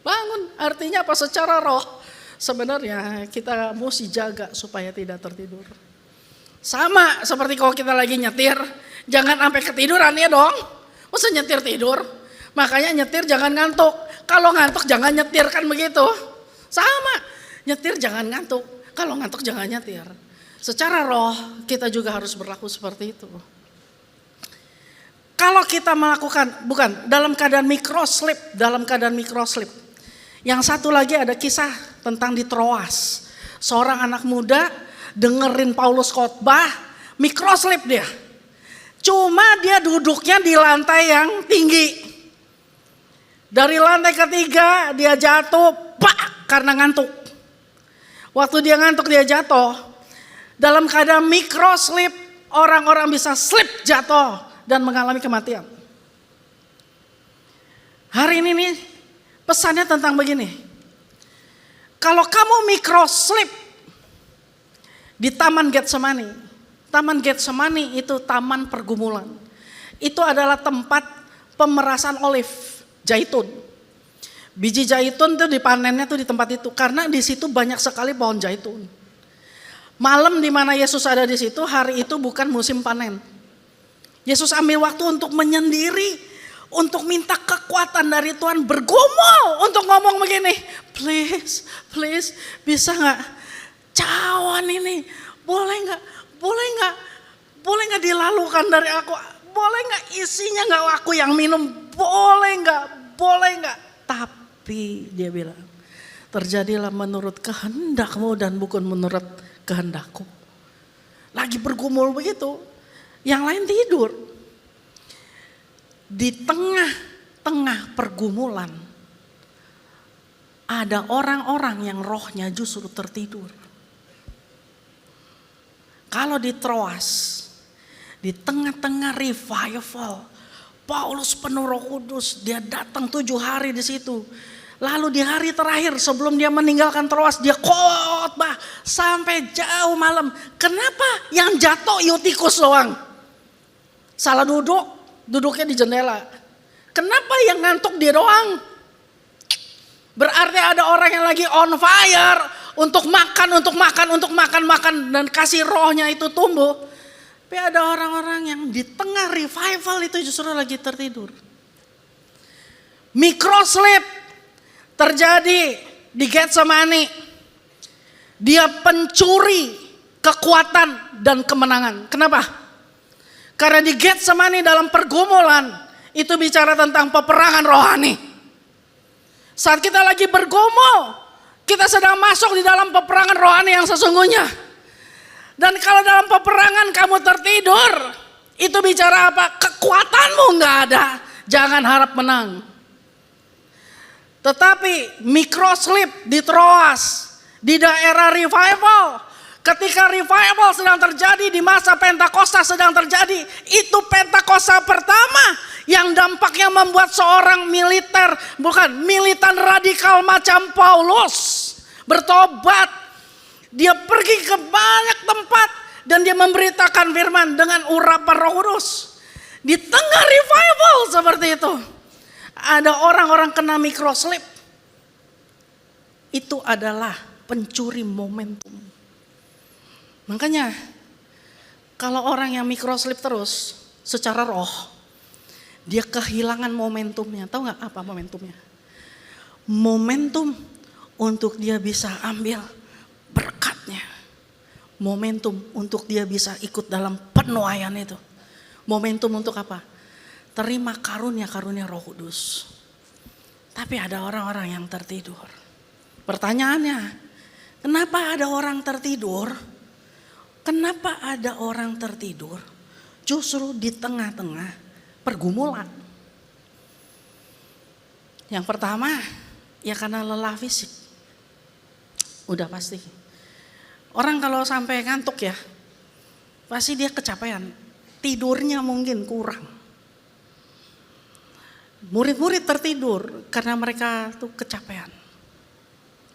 Bangun, artinya apa? Secara roh sebenarnya kita mesti jaga supaya tidak tertidur. Sama seperti kalau kita lagi nyetir, jangan sampai ketiduran ya dong. Masa nyetir tidur? Makanya nyetir jangan ngantuk. Kalau ngantuk jangan nyetir, kan begitu. Sama, nyetir jangan ngantuk. Kalau ngantuk jangan nyetir. Secara roh kita juga harus berlaku seperti itu. Kalau kita melakukan, bukan, dalam keadaan microslip. Yang satu lagi ada kisah tentang di Troas. Seorang anak muda dengerin Paulus khotbah, microslip dia. Cuma dia duduknya di lantai yang tinggi. Dari lantai ketiga dia jatuh, karena ngantuk. Waktu dia ngantuk dia jatuh. Dalam keadaan microslip, orang-orang bisa slip jatuh dan mengalami kematian. Hari ini nih pesannya tentang begini. Kalau kamu microslip di Taman Getsemani. Taman Getsemani itu taman pergumulan. Itu adalah tempat pemerasan olive, zaitun. Biji zaitun itu dipanennya tuh di tempat itu karena di situ banyak sekali pohon zaitun. Malam di mana Yesus ada di situ, hari itu bukan musim panen. Yesus ambil waktu untuk menyendiri, untuk minta kekuatan dari Tuhan, bergumul untuk ngomong begini, please, bisa nggak cawan ini, boleh nggak dilalukan dari aku, boleh nggak isinya nggak aku yang minum, boleh nggak, tapi dia bilang, terjadilah menurut kehendakmu dan bukan menurut kehendakku. Lagi bergumul begitu, yang lain tidur. Di tengah-tengah pergumulan, ada orang-orang yang rohnya justru tertidur. Kalau di Troas, di tengah-tengah revival, Paulus penuh Roh Kudus, dia datang 7 hari di situ. Lalu di hari terakhir sebelum dia meninggalkan Troas, dia khotbah sampai jauh malam. Kenapa yang jatuh Eutikus doang? Salah duduknya di jendela. Kenapa yang ngantuk dia doang? Berarti ada orang yang lagi on fire untuk makan dan kasih rohnya itu tumbuh. Tapi ada orang-orang yang di tengah revival itu justru lagi tertidur. Microsleep terjadi di Getsemani. Dia pencuri kekuatan dan kemenangan. Kenapa? Karena di Getsemani dalam pergumulan itu bicara tentang peperangan rohani. Saat kita lagi bergumul, kita sedang masuk di dalam peperangan rohani yang sesungguhnya. Dan kalau dalam peperangan kamu tertidur, itu bicara apa? Kekuatanmu nggak ada, jangan harap menang. Tetapi microsleep di Troas, di daerah revival, ketika revival sedang terjadi di masa Pentakosta sedang terjadi, itu Pentakosta pertama yang dampaknya membuat seorang militan radikal macam Paulus bertobat. Dia pergi ke banyak tempat dan dia memberitakan firman dengan urapan Roh Kudus. Di tengah revival seperti itu, ada orang-orang kena microsleep. Itu adalah pencuri momentum. Makanya kalau orang yang microsleep terus secara roh, dia kehilangan momentumnya. Tahu nggak apa momentumnya? Momentum untuk dia bisa ambil berkatnya. Momentum untuk dia bisa ikut dalam penuaian itu. Momentum untuk apa? Terima karunia-karunia Roh Kudus. Tapi ada orang-orang yang tertidur. Pertanyaannya, kenapa ada orang tertidur? Kenapa ada orang tertidur justru di tengah-tengah pergumulan? Yang pertama, ya karena lelah fisik. Udah pasti. Orang kalau sampai ngantuk ya, pasti dia kecapean. Tidurnya mungkin kurang. Murid-murid tertidur karena mereka tuh kecapean.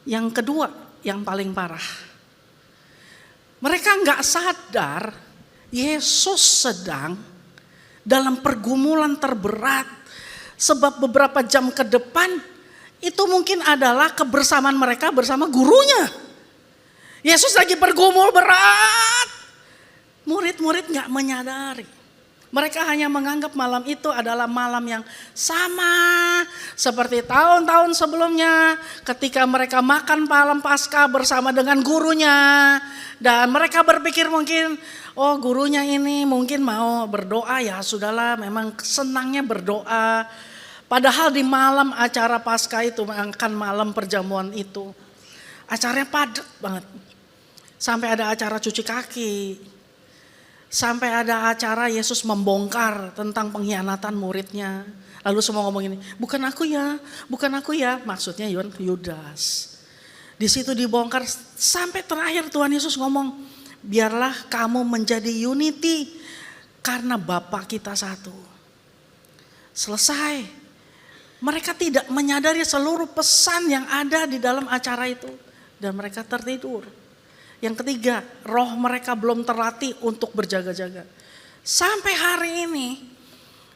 Yang kedua, yang paling parah. Mereka nggak sadar Yesus sedang dalam pergumulan terberat. Sebab beberapa jam ke depan itu mungkin adalah kebersamaan mereka bersama gurunya. Yesus lagi bergumul berat. Murid-murid gak menyadari. Mereka hanya menganggap malam itu adalah malam yang sama seperti tahun-tahun sebelumnya ketika mereka makan malam Paskah bersama dengan gurunya. Dan mereka berpikir mungkin, oh gurunya ini mungkin mau berdoa, ya sudahlah, memang senangnya berdoa. Padahal di malam acara Paskah itu, akan malam perjamuan itu, acaranya padat banget. Sampai ada acara cuci kaki. Sampai ada acara Yesus membongkar tentang pengkhianatan muridnya. Lalu semua ngomong ini, bukan aku ya. Maksudnya Yudas. Di situ dibongkar sampai terakhir Tuhan Yesus ngomong, biarlah kamu menjadi unity karena Bapa kita satu. Selesai. Mereka tidak menyadari seluruh pesan yang ada di dalam acara itu. Dan mereka tertidur. Yang ketiga, roh mereka belum terlatih untuk berjaga-jaga. Sampai hari ini,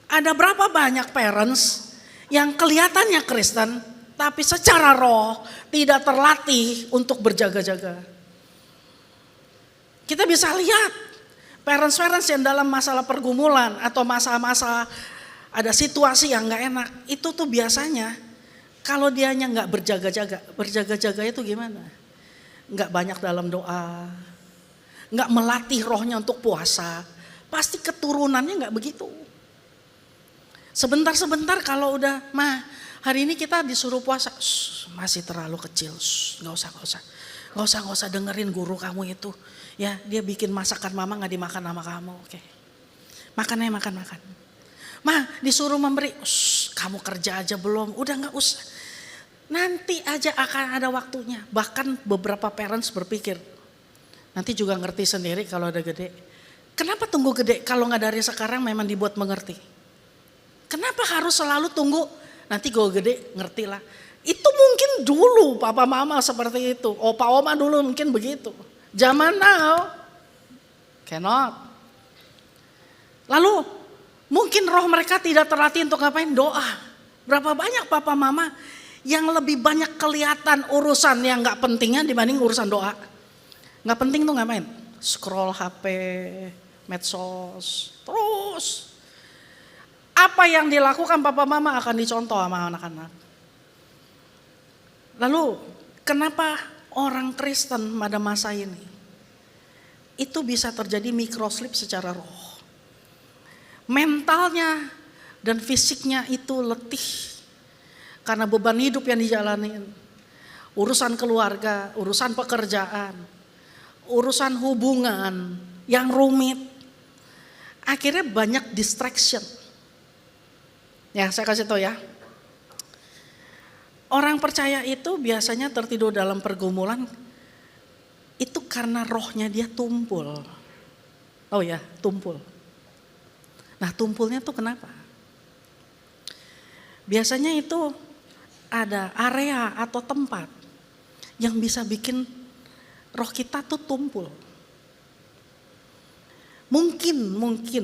ada berapa banyak parents yang kelihatannya Kristen, tapi secara roh tidak terlatih untuk berjaga-jaga. Kita bisa lihat, parents-parents yang dalam masalah pergumulan atau masa-masa ada situasi yang gak enak, itu tuh biasanya kalau dianya gak berjaga-jaga itu gimana? Gak banyak dalam doa, gak melatih rohnya untuk puasa, pasti keturunannya gak begitu. Sebentar-sebentar kalau udah, Hari ini kita disuruh puasa, masih terlalu kecil, nggak usah dengerin guru kamu itu. Ya, dia bikin masakan mama nggak dimakan sama kamu, oke. Makan. Mah, disuruh memberi, kamu kerja aja belum, udah nggak usah. Nanti aja akan ada waktunya. Bahkan beberapa parents berpikir, nanti juga ngerti sendiri kalau udah gede. Kenapa tunggu gede kalau nggak dari sekarang memang dibuat mengerti? Kenapa harus selalu tunggu nanti gue gede ngerti lah. Itu mungkin dulu papa mama seperti itu. Opa oma dulu mungkin begitu. Zaman now cannot. Lalu mungkin roh mereka tidak terlatih untuk ngapain? Doa. Berapa banyak papa mama yang lebih banyak kelihatan urusan yang gak pentingnya dibanding urusan doa. Gak penting tuh ngapain? Scroll HP, medsos, terus. Apa yang dilakukan papa mama akan dicontoh sama anak-anak. Lalu kenapa orang Kristen pada masa ini itu bisa terjadi microslip secara roh. Mentalnya dan fisiknya itu letih karena beban hidup yang dijalanin. Urusan keluarga, urusan pekerjaan, urusan hubungan yang rumit. Akhirnya banyak distraction. Ya, saya kasih tahu ya. Orang percaya itu biasanya tertidur dalam pergumulan itu karena rohnya dia tumpul. Oh ya, tumpul. Nah, tumpulnya tuh kenapa? Biasanya itu ada area atau tempat yang bisa bikin roh kita tuh tumpul. Mungkin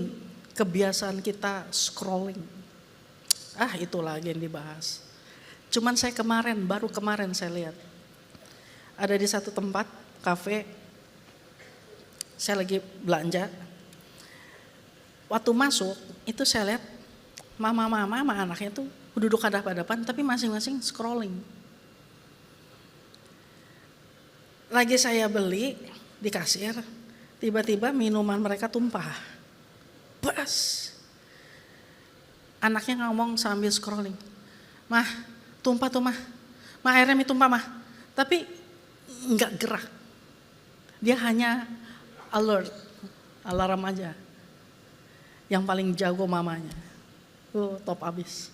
kebiasaan kita scrolling. Itu lagi yang dibahas. Cuman baru kemarin saya lihat. Ada di satu tempat, kafe, saya lagi belanja. Waktu masuk, itu saya lihat mama-mama sama anaknya tuh duduk hadap-hadapan tapi masing-masing scrolling. Lagi saya beli di kasir, tiba-tiba minuman mereka tumpah. Bas. Anaknya ngomong sambil scrolling. Mah, tumpah tuh mah. Mah airnya tumpah mah. Tapi enggak gerak. Dia hanya alert, alarm aja. Yang paling jago mamanya. Top abis.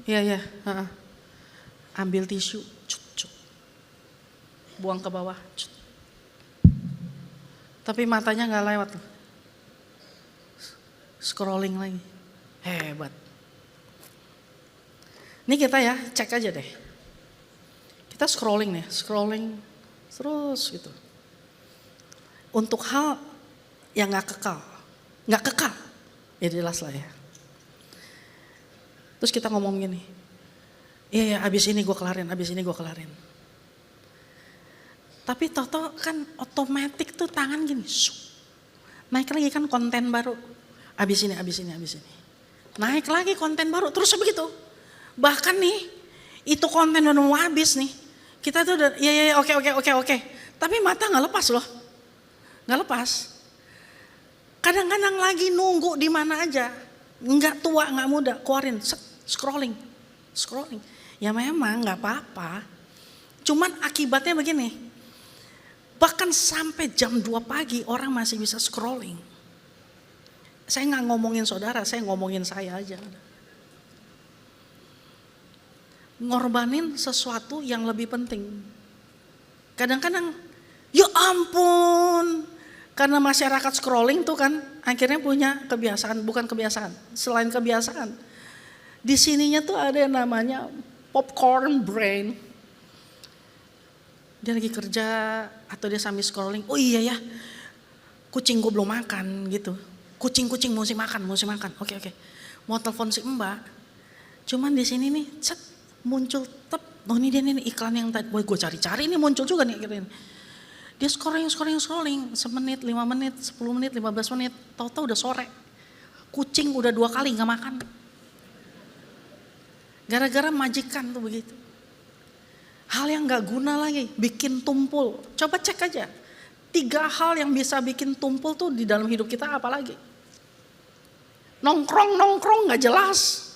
Iya. Ambil tisu. Buang ke bawah. Tapi matanya gak lewat. Scrolling lagi. Hebat. Ini kita ya cek aja deh. Kita scrolling terus gitu. Untuk hal yang gak kekal. Ya jelas lah ya. Terus kita ngomong gini. Iya abis ini gue kelarin. Tapi toto kan otomatis tuh tangan gini. Naik lagi kan konten baru. Abis ini. Naik lagi konten baru, terus begitu. Bahkan nih, itu konten udah mau habis nih. Kita tuh udah, oke. Tapi mata gak lepas loh. Gak lepas. Kadang-kadang lagi nunggu di mana aja. Nggak tua, nggak muda, keluarin, scrolling. Ya memang gak apa-apa. Cuman akibatnya begini. Bahkan sampai jam 2 pagi orang masih bisa scrolling. Saya nggak ngomongin saudara, saya ngomongin saya aja. Ngorbanin sesuatu yang lebih penting. Kadang-kadang, ya ampun. Karena masyarakat scrolling tuh kan akhirnya punya kebiasaan, bukan kebiasaan, selain kebiasaan. Di sininya tuh ada yang namanya popcorn brain. Dia lagi kerja atau dia sambil scrolling, oh iya ya, kucing gue belum makan gitu. Kucing mesti makan. Oke. Mau telepon si Mbak. Cuman di sini nih, muncul ini dia nih iklan yang tadi. Gue cari-cari nih muncul juga nih iklan. Dia scrolling. Semenit, 5 menit, 10 menit, 15 menit. Tahu-tahu udah sore. Kucing udah 2 kali nggak makan. Gara-gara majikan tuh begitu. Hal yang nggak guna lagi, bikin tumpul. Coba cek aja. 3 hal yang bisa bikin tumpul tuh di dalam hidup kita apa lagi? Nongkrong gak jelas.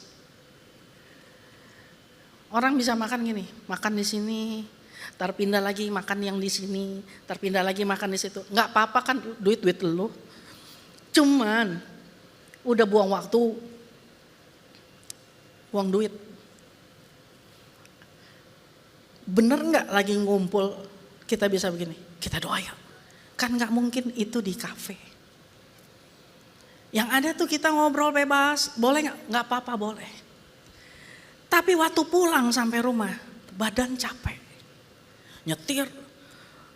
Orang bisa makan gini, makan di sini, terpindah lagi makan yang di sini, terpindah lagi makan di situ. Nggak apa-apa kan, duit lu. Cuman udah buang waktu, buang duit. Bener nggak lagi ngumpul kita bisa begini? Kita doa ya. Kan nggak mungkin itu di kafe. Yang ada tuh kita ngobrol bebas, boleh nggak? Nggak apa-apa boleh. Tapi waktu pulang sampai rumah, badan capek. Nyetir.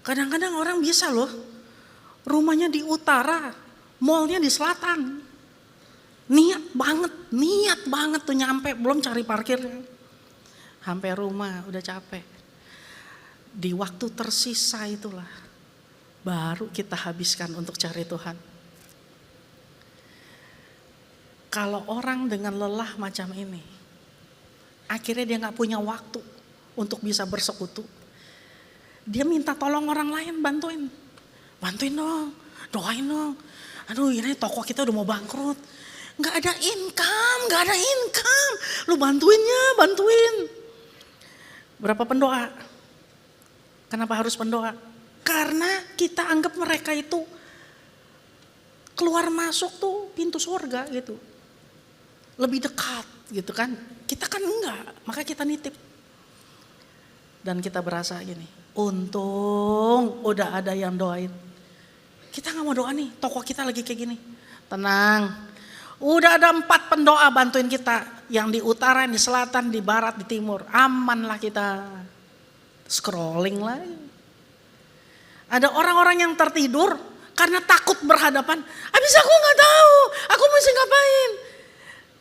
Kadang-kadang orang bisa loh, rumahnya di utara, mallnya di selatan. Niat banget tuh nyampe, belum cari parkirnya. Sampai rumah udah capek. Di waktu tersisa itulah, baru kita habiskan untuk cari Tuhan. Kalau orang dengan lelah macam ini, akhirnya dia gak punya waktu untuk bisa bersekutu. Dia minta tolong orang lain bantuin. Bantuin dong, doain dong. Aduh ini toko kita udah mau bangkrut. Gak ada income. Lu bantuin. Berapa pendoa? Kenapa harus pendoa? Karena kita anggap mereka itu keluar masuk tuh pintu surga gitu. Lebih dekat gitu kan. Kita kan enggak, maka kita nitip. Dan kita berasa gini, untung udah ada yang doain. Kita gak mau doa nih, toko kita lagi kayak gini. Tenang, udah ada 4 pendoa bantuin kita. Yang di utara, di selatan, di barat, di timur. Aman lah kita. Scrolling lagi. Ada orang-orang yang tertidur karena takut berhadapan. Habis aku gak tahu, aku mesti ngapain.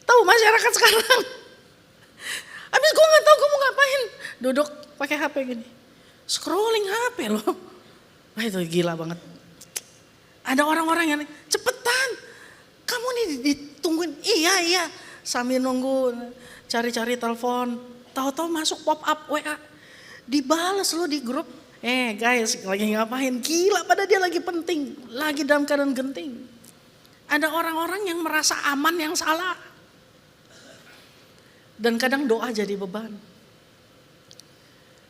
Tahu masyarakat sekarang. Habis gue gak tahu gue mau ngapain. Duduk pakai HP gini. Scrolling HP loh. Wah itu gila banget. Ada orang-orang yang cepetan. Kamu nih ditungguin. Iya. Sambil nunggu cari-cari telepon. Tahu-tahu masuk pop up WA. Dibales lo di grup. Guys lagi ngapain? Gila pada dia lagi penting. Lagi dalam keadaan genting. Ada orang-orang yang merasa aman yang salah. Dan kadang doa jadi beban.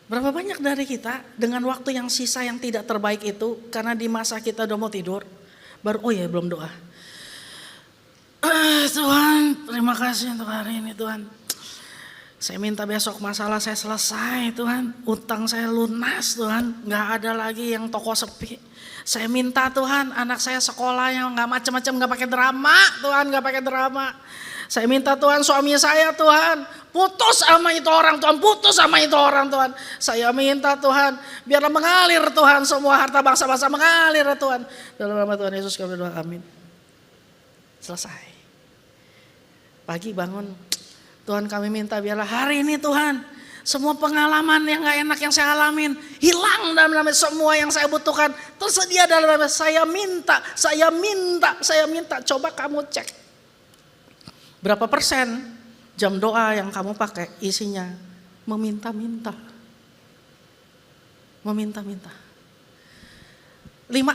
Berapa banyak dari kita dengan waktu yang sisa yang tidak terbaik itu. Karena di masa kita udah mau tidur. Baru belum doa. Tuhan terima kasih untuk hari ini Tuhan. Saya minta besok masalah saya selesai Tuhan. Utang saya lunas Tuhan. Gak ada lagi yang toko sepi. Saya minta Tuhan anak saya sekolah yang gak macam-macam, gak pakai drama Tuhan, gak pakai drama. Saya minta Tuhan suami saya Tuhan putus sama itu orang Tuhan, putus sama itu orang Tuhan. Saya minta Tuhan biarlah mengalir Tuhan semua harta bangsa-bangsa mengalir Tuhan. Dalam nama Tuhan Yesus kami berdoa amin. Selesai. Pagi bangun, Tuhan kami minta biarlah hari ini Tuhan semua pengalaman yang gak enak yang saya alamin hilang dalam nama semua yang saya butuhkan tersedia dalam nama saya minta. Coba kamu cek berapa persen jam doa yang kamu pakai isinya meminta-minta. 5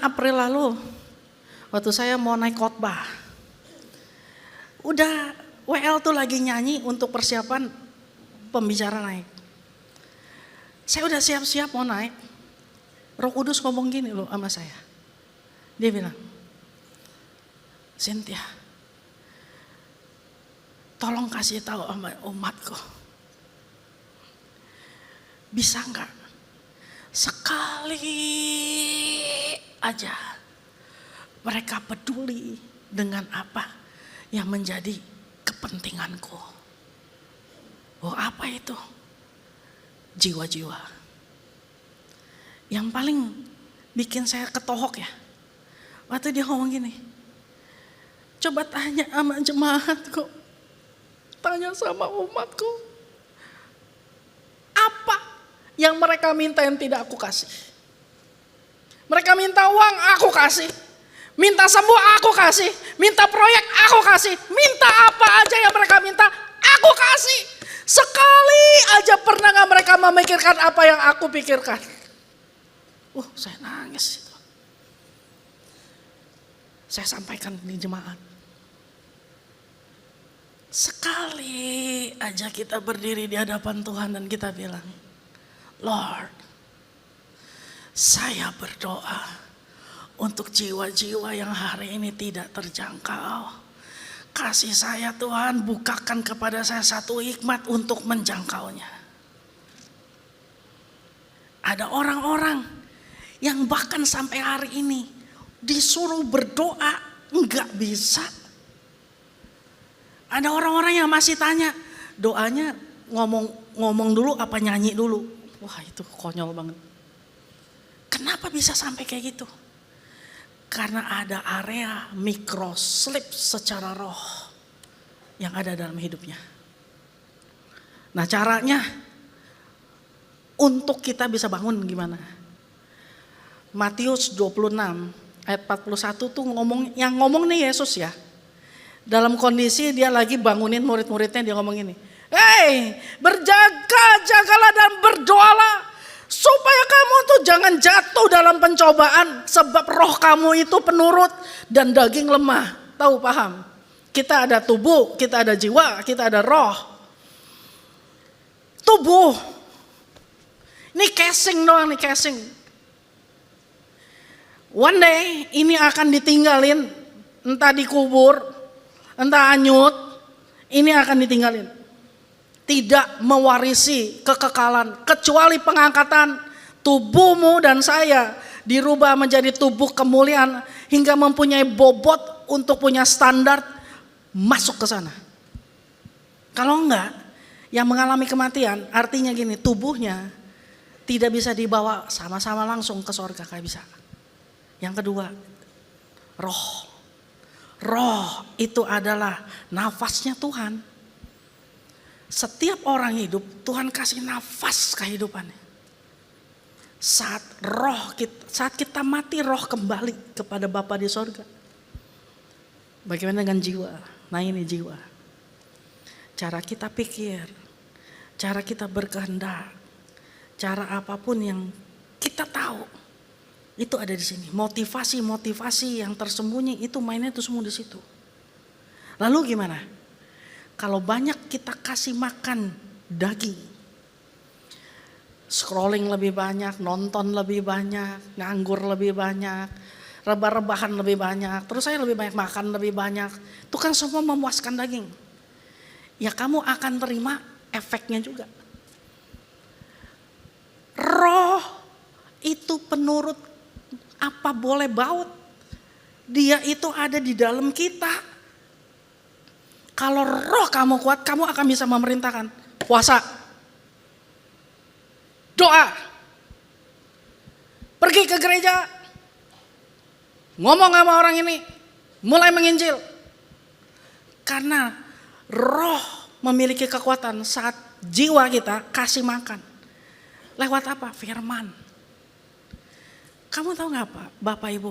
April lalu waktu saya mau naik khotbah, udah WL tuh lagi nyanyi untuk persiapan pembicara naik. Saya udah siap-siap mau naik. Roh Kudus ngomong gini loh sama saya. Dia bilang, Cynthia, tolong kasih tahu sama umatku. Bisa enggak sekali aja mereka peduli dengan apa yang menjadi kepentinganku. Apa itu? Jiwa-jiwa. Yang paling bikin saya ketohok ya. Waktu dia ngomong gini. Coba tanya sama jemaatku. Tanya sama umatku. Apa yang mereka minta yang tidak aku kasih? Mereka minta uang, aku kasih. Minta sembuh, aku kasih. Minta proyek, aku kasih. Minta apa aja yang mereka minta, aku kasih. Sekali aja pernah gak mereka memikirkan apa yang aku pikirkan? Saya nangis. Saya sampaikan di jemaat. Sekali aja kita berdiri di hadapan Tuhan dan kita bilang, Lord, saya berdoa untuk jiwa-jiwa yang hari ini tidak terjangkau. Kasih saya Tuhan, bukakan kepada saya satu hikmat untuk menjangkaunya. Ada orang-orang yang bahkan sampai hari ini disuruh berdoa enggak bisa. Ada orang-orang yang masih tanya, doanya ngomong dulu apa nyanyi dulu. Wah, itu konyol banget. Kenapa bisa sampai kayak gitu? Karena ada area microslip secara roh yang ada dalam hidupnya. Nah, caranya untuk kita bisa bangun gimana? Matius 26 ayat 41 tuh yang ngomong nih Yesus ya. Dalam kondisi dia lagi bangunin murid-muridnya, dia ngomong ini, "Hei, berjaga-jagalah dan berdoalah supaya kamu tuh jangan jatuh dalam pencobaan, sebab roh kamu itu penurut dan daging lemah." Tahu, paham? Kita ada tubuh, kita ada jiwa, kita ada roh. Tubuh ini casing doang nih, casing. One day ini akan ditinggalin, entah dikubur, entah hanyut, ini akan ditinggalin. Tidak mewarisi kekekalan, kecuali pengangkatan tubuhmu dan saya dirubah menjadi tubuh kemuliaan hingga mempunyai bobot untuk punya standar masuk ke sana. Kalau enggak, yang mengalami kematian artinya gini, tubuhnya tidak bisa dibawa sama-sama langsung ke surga, kayak bisa. Yang kedua, roh. Roh itu adalah nafasnya Tuhan. Setiap orang hidup, Tuhan kasih nafas kehidupannya. Saat kita mati, roh kembali kepada Bapa di sorga. Bagaimana dengan jiwa? Nah, ini jiwa. Cara kita pikir, cara kita berkehendak, cara apapun yang kita tahu, itu ada di sini. Motivasi-motivasi yang tersembunyi itu mainnya itu semua di situ. Lalu gimana? Kalau banyak kita kasih makan daging, scrolling lebih banyak, nonton lebih banyak, nganggur lebih banyak, rebah-rebahan lebih banyak, terus saya lebih banyak makan lebih banyak, itu kan semua memuaskan daging. Ya kamu akan terima efeknya juga. Roh itu penurut apa boleh baut, dia itu ada di dalam kita. Kalau roh kamu kuat, kamu akan bisa memerintahkan puasa, doa, pergi ke gereja, ngomong sama orang ini, mulai menginjil. Karena roh memiliki kekuatan saat jiwa kita kasih makan. Lewat apa? Firman. Kamu tahu gak apa, Bapak Ibu?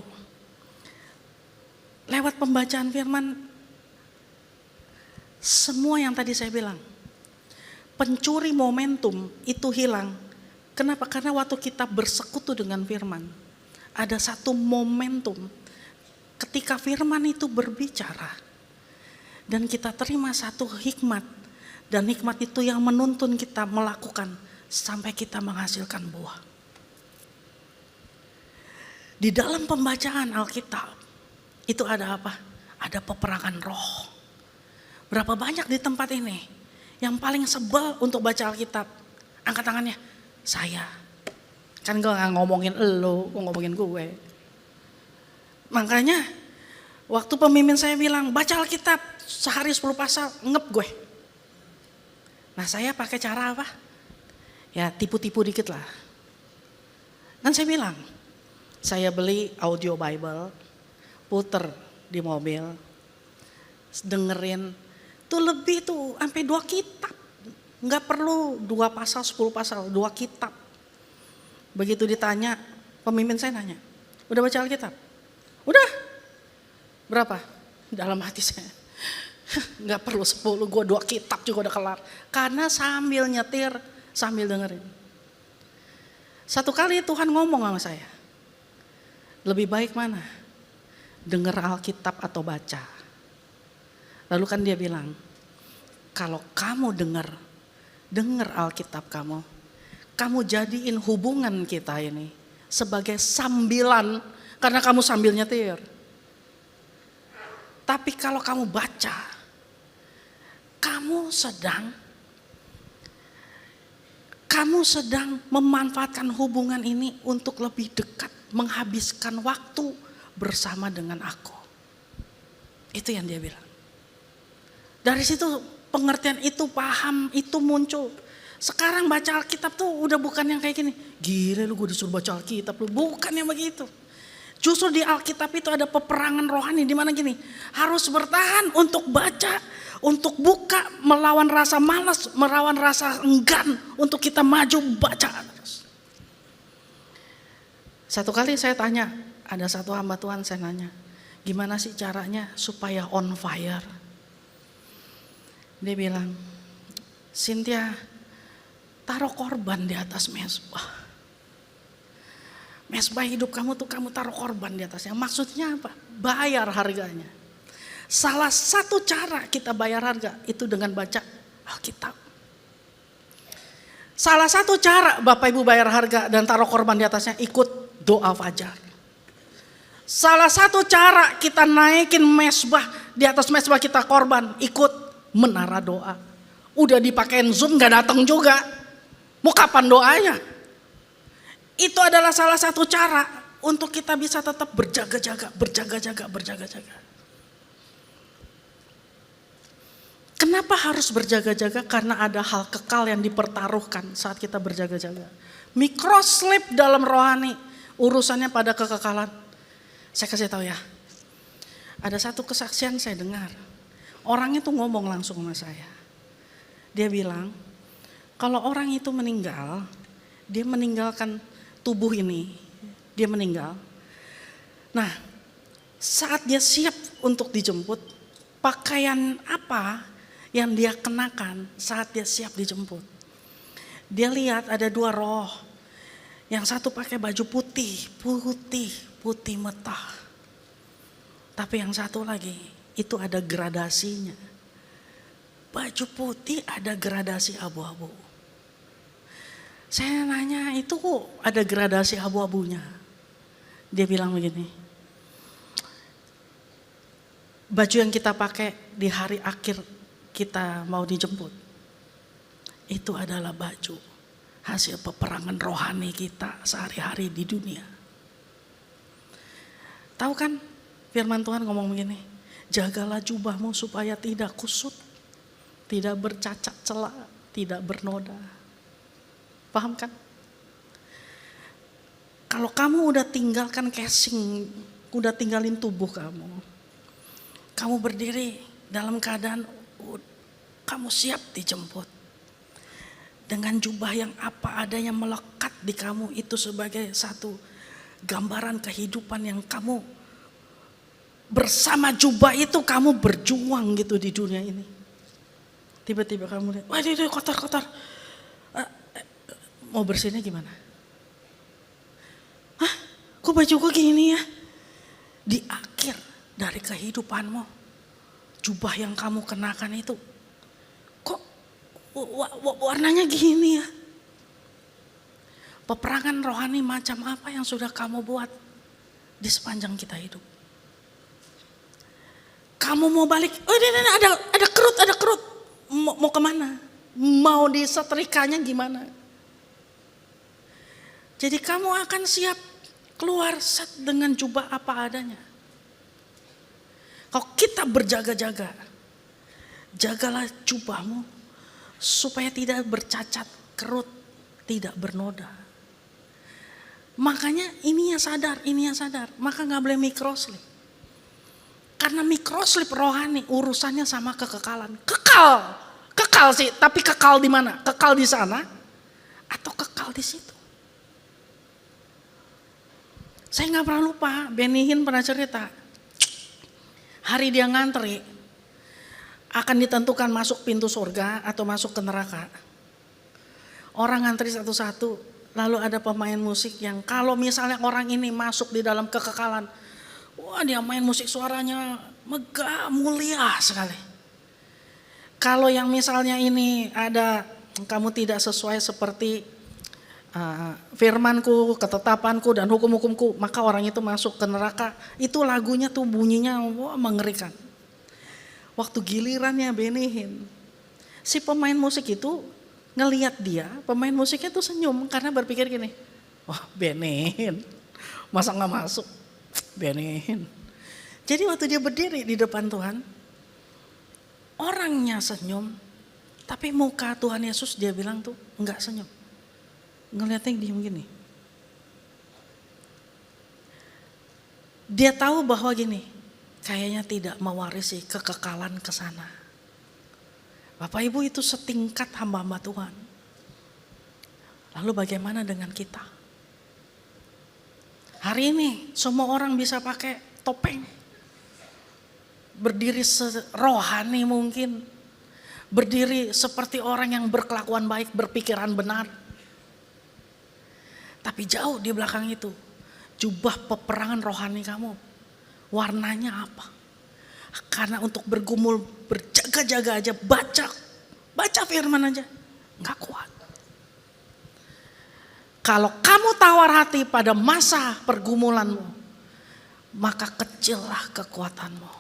Lewat pembacaan firman, semua yang tadi saya bilang, pencuri momentum itu hilang. Kenapa? Karena waktu kita bersekutu dengan firman, ada satu momentum ketika firman itu berbicara dan kita terima satu hikmat, dan hikmat itu yang menuntun kita melakukan sampai kita menghasilkan buah. Di dalam pembacaan Alkitab itu ada apa? Ada peperangan roh. Berapa banyak di tempat ini yang paling sebel untuk baca Alkitab? Angkat tangannya. Saya. Kan gue gak ngomongin elu, gue ngomongin gue. Makanya waktu pemimpin saya bilang baca Alkitab sehari 10 pasal, ngep gue. Nah, saya pakai cara apa? Ya tipu-tipu dikit lah. Kan saya bilang, saya beli audio Bible, puter di mobil, dengerin. Tuh lebih tuh sampai 2 kitab. Enggak perlu 2 pasal, 10 pasal, 2 kitab. Begitu ditanya, pemimpin saya nanya, udah baca Alkitab? Udah. Berapa? Dalam hati saya, enggak perlu 10, gue 2 kitab juga udah kelar. Karena sambil nyetir, sambil dengerin. Satu kali Tuhan ngomong sama saya, lebih baik mana? Dengar Alkitab atau baca? Lalu kan dia bilang, Kalau kamu dengar Alkitab kamu jadiin hubungan kita ini sebagai sambilan, karena kamu sambil nyetir. Tapi kalau kamu baca, kamu sedang memanfaatkan hubungan ini untuk lebih dekat, menghabiskan waktu bersama dengan aku. Itu yang dia bilang. Dari situ pengertian itu, paham itu muncul. Sekarang baca Alkitab tuh udah bukan yang kayak gini. Gila lu, gue disuruh baca Alkitab lu. Bukan yang begitu. Justru di Alkitab itu ada peperangan rohani di mana gini. Harus bertahan untuk baca, untuk buka, melawan rasa malas, melawan rasa enggan untuk kita maju baca terus. Satu kali saya tanya, ada satu hamba Tuhan, saya nanya, gimana sih caranya supaya on fire? Dia bilang, Cynthia, taruh korban di atas mesbah. Mesbah hidup kamu tuh kamu taruh korban di atasnya. Maksudnya apa? Bayar harganya. Salah satu cara kita bayar harga itu dengan baca Alkitab. Salah satu cara Bapak Ibu bayar harga dan taruh korban di atasnya, ikut doa fajar. Salah satu cara kita naikin mesbah, di atas mesbah kita korban, ikut menara doa. Udah dipakein Zoom gak datang juga. Mau kapan doanya? Itu adalah salah satu cara untuk kita bisa tetap berjaga-jaga. Kenapa harus berjaga-jaga? Karena ada hal kekal yang dipertaruhkan saat kita berjaga-jaga. Microslip dalam rohani, urusannya pada kekekalan. Saya kasih tahu ya, ada satu kesaksian saya dengar. Orang itu ngomong langsung sama saya. Dia bilang, kalau orang itu meninggal, dia meninggalkan tubuh ini, dia meninggal. Nah, saat dia siap untuk dijemput, pakaian apa yang dia kenakan saat dia siap dijemput? Dia lihat ada dua roh. Yang satu pakai baju putih metah. Tapi yang satu lagi, itu ada gradasinya. Baju putih ada gradasi abu-abu. Saya nanya, itu kok ada gradasi abu-abunya? Dia bilang begini, baju yang kita pakai di hari akhir kita mau dijemput, itu adalah baju hasil peperangan rohani kita sehari-hari di dunia. Tahu kan firman Tuhan ngomong begini, jagalah jubahmu supaya tidak kusut, tidak bercacat celah, tidak bernoda. Paham kan? Kalau kamu udah tinggalkan casing, udah tinggalin tubuh kamu berdiri dalam keadaan kamu siap dijemput. Dengan jubah yang apa adanya melekat di kamu, itu sebagai satu gambaran kehidupan yang kamu bersama jubah itu kamu berjuang gitu di dunia ini. Tiba-tiba kamu lihat, waduh itu kotor. Mau bersihnya gimana? Hah? Kok baju gue gini ya? Di akhir dari kehidupanmu, jubah yang kamu kenakan itu, kok warnanya gini ya? Peperangan rohani macam apa yang sudah kamu buat di sepanjang kita hidup? Kamu mau balik, oh ini ada kerut. Mau kemana? Mau disetrikanya gimana? Jadi kamu akan siap keluar set dengan jubah apa adanya. Kalau kita berjaga-jaga, jagalah jubahmu supaya tidak bercacat, kerut, tidak bernoda. Makanya ini yang sadar, maka gak boleh microslip. Karena microslip rohani urusannya sama kekekalan. Kekal sih, tapi kekal di mana? Kekal di sana atau kekal di situ? Saya gak pernah lupa, Benny Hinn pernah cerita. Hari dia ngantri, akan ditentukan masuk pintu surga atau masuk ke neraka. Orang ngantri satu-satu, lalu ada pemain musik yang kalau misalnya orang ini masuk di dalam kekekalan, wah dia main musik suaranya megah, mulia sekali. Kalau yang misalnya ini ada kamu tidak sesuai seperti firmanku, ketetapanku dan hukum-hukumku, maka orang itu masuk ke neraka. Itu lagunya tuh bunyinya wah, mengerikan. Waktu gilirannya Benihin, si pemain musik itu ngelihat dia, pemain musiknya tuh senyum karena berpikir gini, wah Benihin, masa nggak masuk Benihin. Jadi waktu dia berdiri di depan Tuhan, orangnya senyum, tapi muka Tuhan Yesus dia bilang tuh enggak senyum. Ngeliatnya diem gini. Dia tahu bahwa gini, kayaknya tidak mewarisi kekekalan ke sana. Bapak Ibu itu setingkat hamba-hamba Tuhan. Lalu bagaimana dengan kita? Hari ini semua orang bisa pakai topeng. Berdiri rohani mungkin. Berdiri seperti orang yang berkelakuan baik, berpikiran benar. Tapi jauh di belakang itu, jubah peperangan rohani kamu, warnanya apa? Karena untuk bergumul, berjaga-jaga aja, baca firman aja, gak kuat. Kalau kamu tawar hati pada masa pergumulanmu, maka kecillah kekuatanmu.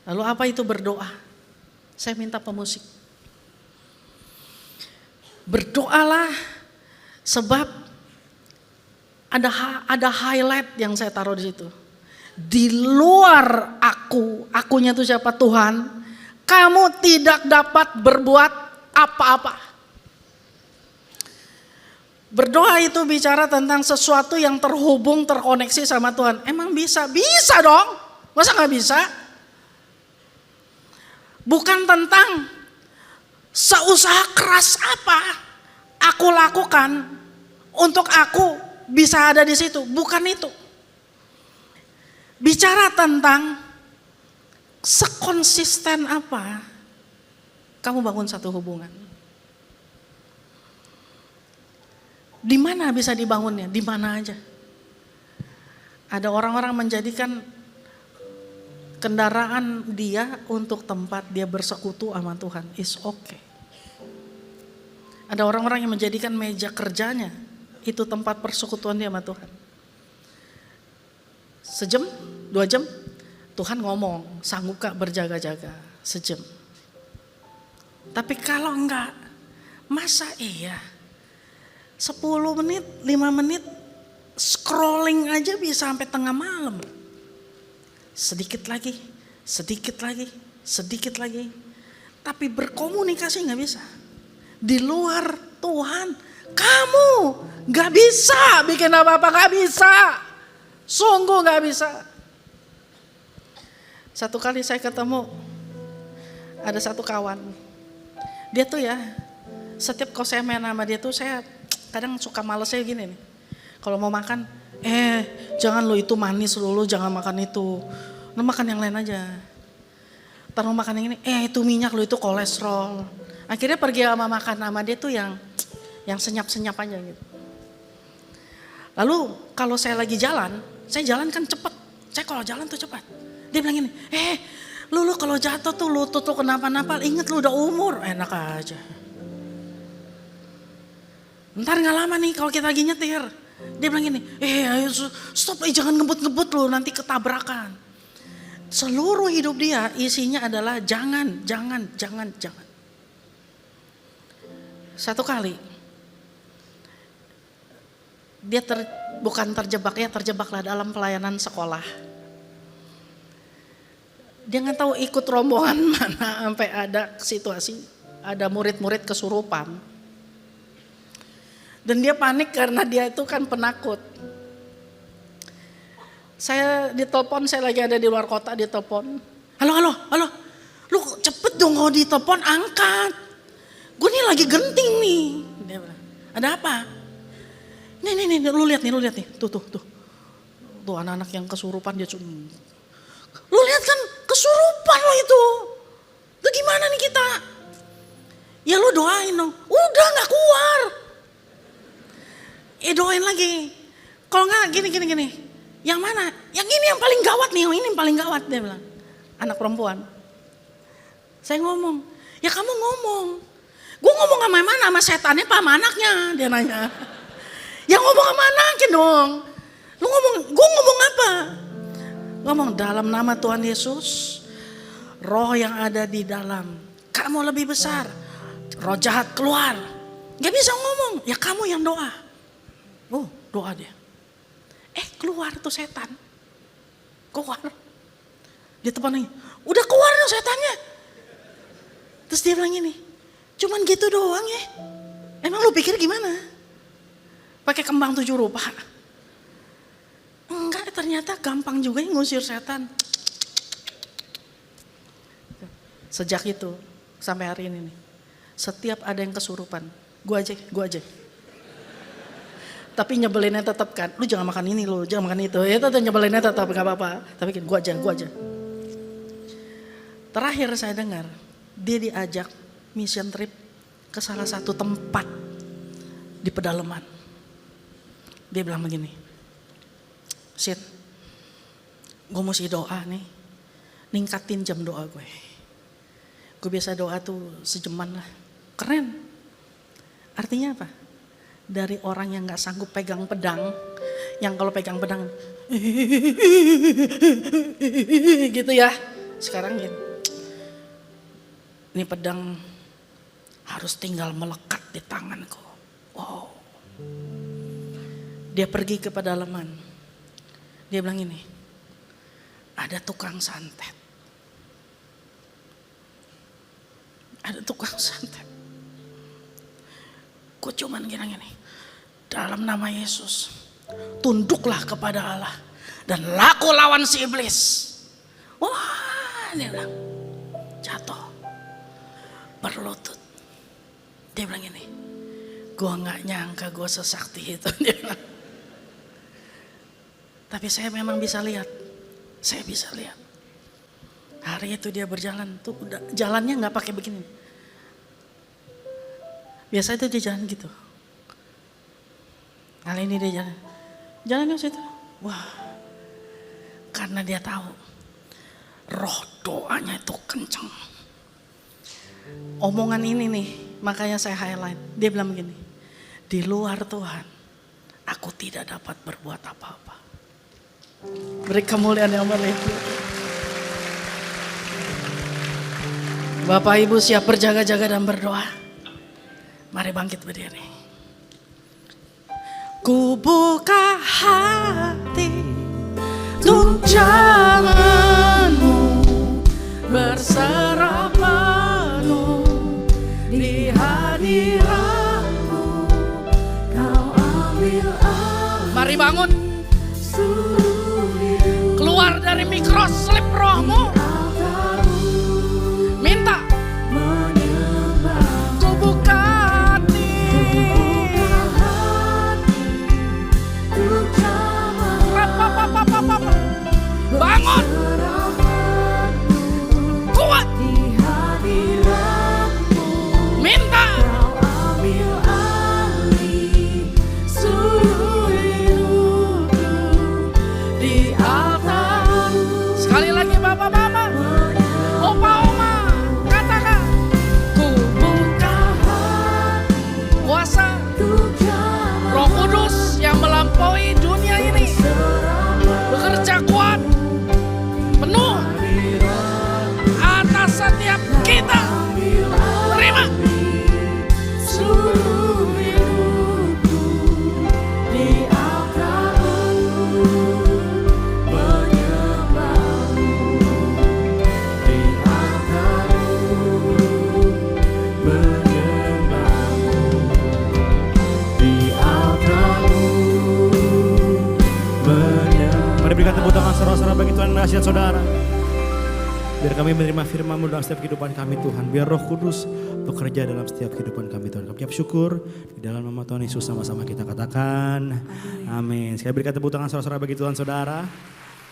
Lalu apa itu berdoa? Saya minta pemusik. Berdoalah. Sebab ada highlight yang saya taruh di situ. Di luar akunya itu siapa? Tuhan. Kamu tidak dapat berbuat apa-apa. Berdoa itu bicara tentang sesuatu yang terhubung, terkoneksi sama Tuhan. Emang bisa? Bisa dong. Masa gak bisa? Bukan tentang seusaha keras apa aku lakukan untuk aku bisa ada di situ, bukan itu. Bicara tentang sekonsisten apa kamu bangun satu hubungan. Di mana bisa dibangunnya? Di mana aja. Ada orang-orang menjadikan kendaraan dia untuk tempat dia bersekutu sama Tuhan. Is okay. Ada orang-orang yang menjadikan meja kerjanya itu tempat persekutuan dia sama Tuhan. Sejam, 2 jam, Tuhan ngomong, sanggup gak berjaga-jaga? Sejam. Tapi kalau enggak, masa iya? 10 menit, 5 menit, scrolling aja bisa sampai tengah malam. Sedikit lagi, sedikit lagi, sedikit lagi. Tapi berkomunikasi gak bisa. Di luar Tuhan, kamu gak bisa bikin apa-apa, gak bisa. Sungguh gak bisa. Satu kali saya ketemu, ada satu kawan. Dia tuh ya, setiap kalau saya main sama dia tuh saya kadang suka malesnya gini nih. Kalau mau makan, jangan lo itu manis lo jangan makan itu. Lo makan yang lain aja. Ntar lo makan yang ini, itu minyak lo itu kolesterol. Akhirnya pergi sama makan sama dia tuh yang senyap-senyap aja gitu. Lalu kalau saya lagi jalan, saya jalan kan cepet. Saya kalau jalan tuh cepat. Dia bilang gini, lu kalau jatuh tuh lutut lu kenapa-napa, inget lu udah umur. Enak aja. Ntar gak lama nih kalau kita lagi nyetir. Dia bilang gini, ayo stop, jangan ngebut-ngebut lu nanti ketabrakan. Seluruh hidup dia isinya adalah jangan. Satu kali dia terjebaklah dalam pelayanan sekolah. Dia nggak tahu ikut rombongan mana sampai ada situasi ada murid-murid kesurupan. Dan dia panik karena dia itu kan penakut. Saya ditelepon, saya lagi ada di luar kota, ditelepon. Halo, lu cepet dong kalau ditelepon angkat. Gue nih lagi genting nih. Dia bilang, ada apa? Nih, lu lihat nih. Tuh. Tuh anak-anak yang kesurupan dia cuma. Lu lihat kan kesurupan lo itu. Tuh gimana nih kita? Ya lu doain dong. Udah gak keluar. Doain lagi. Kalau gak gini. Yang mana? Yang ini yang paling gawat nih. Ini yang paling gawat dia bilang. Anak perempuan. Saya ngomong, ya kamu ngomong. Gue ngomong sama mana? Sama setannya apa sama anaknya? Dia nanya. Ya ngomong sama anaknya dong. Lu ngomong, gue ngomong apa? Ngomong dalam nama Tuhan Yesus, roh yang ada di dalam kamu lebih besar. Roh jahat keluar. Gak bisa ngomong, ya kamu yang doa. Oh, doa dia. Keluar tuh setan. Keluar. Dia tepan lagi, udah keluar tuh setannya. Terus dia bilang gini, cuman gitu doang ya. Emang lu pikir gimana? Pakai kembang 7 rupa? Enggak, ternyata gampang juga ngusir setan. Sejak itu sampai hari ini nih, setiap ada yang kesurupan, gue aja. Tapi nyebelinnya tetap kan, lu jangan makan ini, lu jangan makan itu. Ya tetap nyebelinnya tetap gak apa-apa. Tapi kan gue aja. Terakhir saya dengar, dia diajak mission trip ke salah satu tempat di pedalaman. Dia bilang begini, Sid, gue mesti doa nih, ningkatin jam doa gue. Gue biasa doa tuh sejaman lah, keren. Artinya apa? Dari orang yang gak sanggup pegang pedang, yang kalau pegang pedang gitu ya, sekarang gini, ini pedang harus tinggal melekat di tanganku. Wow. Dia pergi ke pedalaman. Dia bilang ini, ada tukang santet. Ada tukang santet. Gue cuman bilang ini, dalam nama Yesus, tunduklah kepada Allah dan laku lawan si iblis. Wah, dia bilang, jatuh, berlutut. Dia bilang ini, gue gak nyangka gue sesakti itu. Dia bilang. Tapi saya memang bisa lihat, saya bisa lihat. Hari itu dia berjalan tuh udah jalannya nggak pakai begini. Biasa itu dia jalan gitu. Kali ini dia jalannya situ. Wah, karena dia tahu roh doanya itu kenceng. Omongan ini nih, makanya saya highlight. Dia bilang begini, di luar Tuhan, aku tidak dapat berbuat apa-apa. Beri kemuliaan yang berlimpah. Bapak Ibu siap berjaga-jaga dan berdoa? Mari bangkit berdiri. Ku buka hati untuk jalanmu, berserah penuh di hadiratmu. Kau ambil alih. Mari bangun. Keluar dari mikroslip rohmu. Minta. Ku buka hati. Bangun. Kuat. Minta. Sekali lagi bapak-bapak, opa-oma, katakan, ku buka hati. Kuasa Roh Kudus yang melampaui dunia ini bekerja kuat, penuh atas setiap kita. Terima. Mari berikan tepuk tangan saudara-saudara bagi Tuhan dan nasihat saudara. Biar kami menerima firman-Mu dalam setiap kehidupan kami Tuhan. Biar Roh Kudus bekerja dalam setiap kehidupan kami Tuhan. Kami ucap syukur di dalam nama Tuhan Yesus sama-sama kita katakan amin. Sekali berikan tepuk tangan saudara-saudara bagi Tuhan saudara.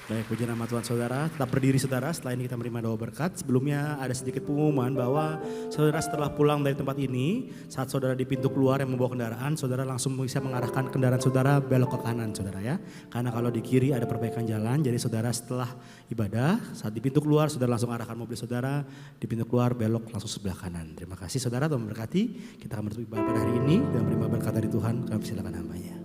Baik, puji nama Tuhan saudara. Tetap berdiri saudara setelah ini kita menerima doa berkat. Sebelumnya ada sedikit pengumuman bahwa saudara setelah pulang dari tempat ini, saat saudara di pintu keluar yang membawa kendaraan, saudara langsung bisa mengarahkan kendaraan saudara belok ke kanan saudara ya. Karena kalau di kiri ada perbaikan jalan, jadi saudara setelah ibadah, saat di pintu keluar saudara langsung arahkan mobil saudara, di pintu keluar belok langsung sebelah kanan. Terima kasih saudara, Tuhan memberkati. Kita akan menutup ibadah pada hari ini dan menerima berkat dari Tuhan. Kami silakan hambanya.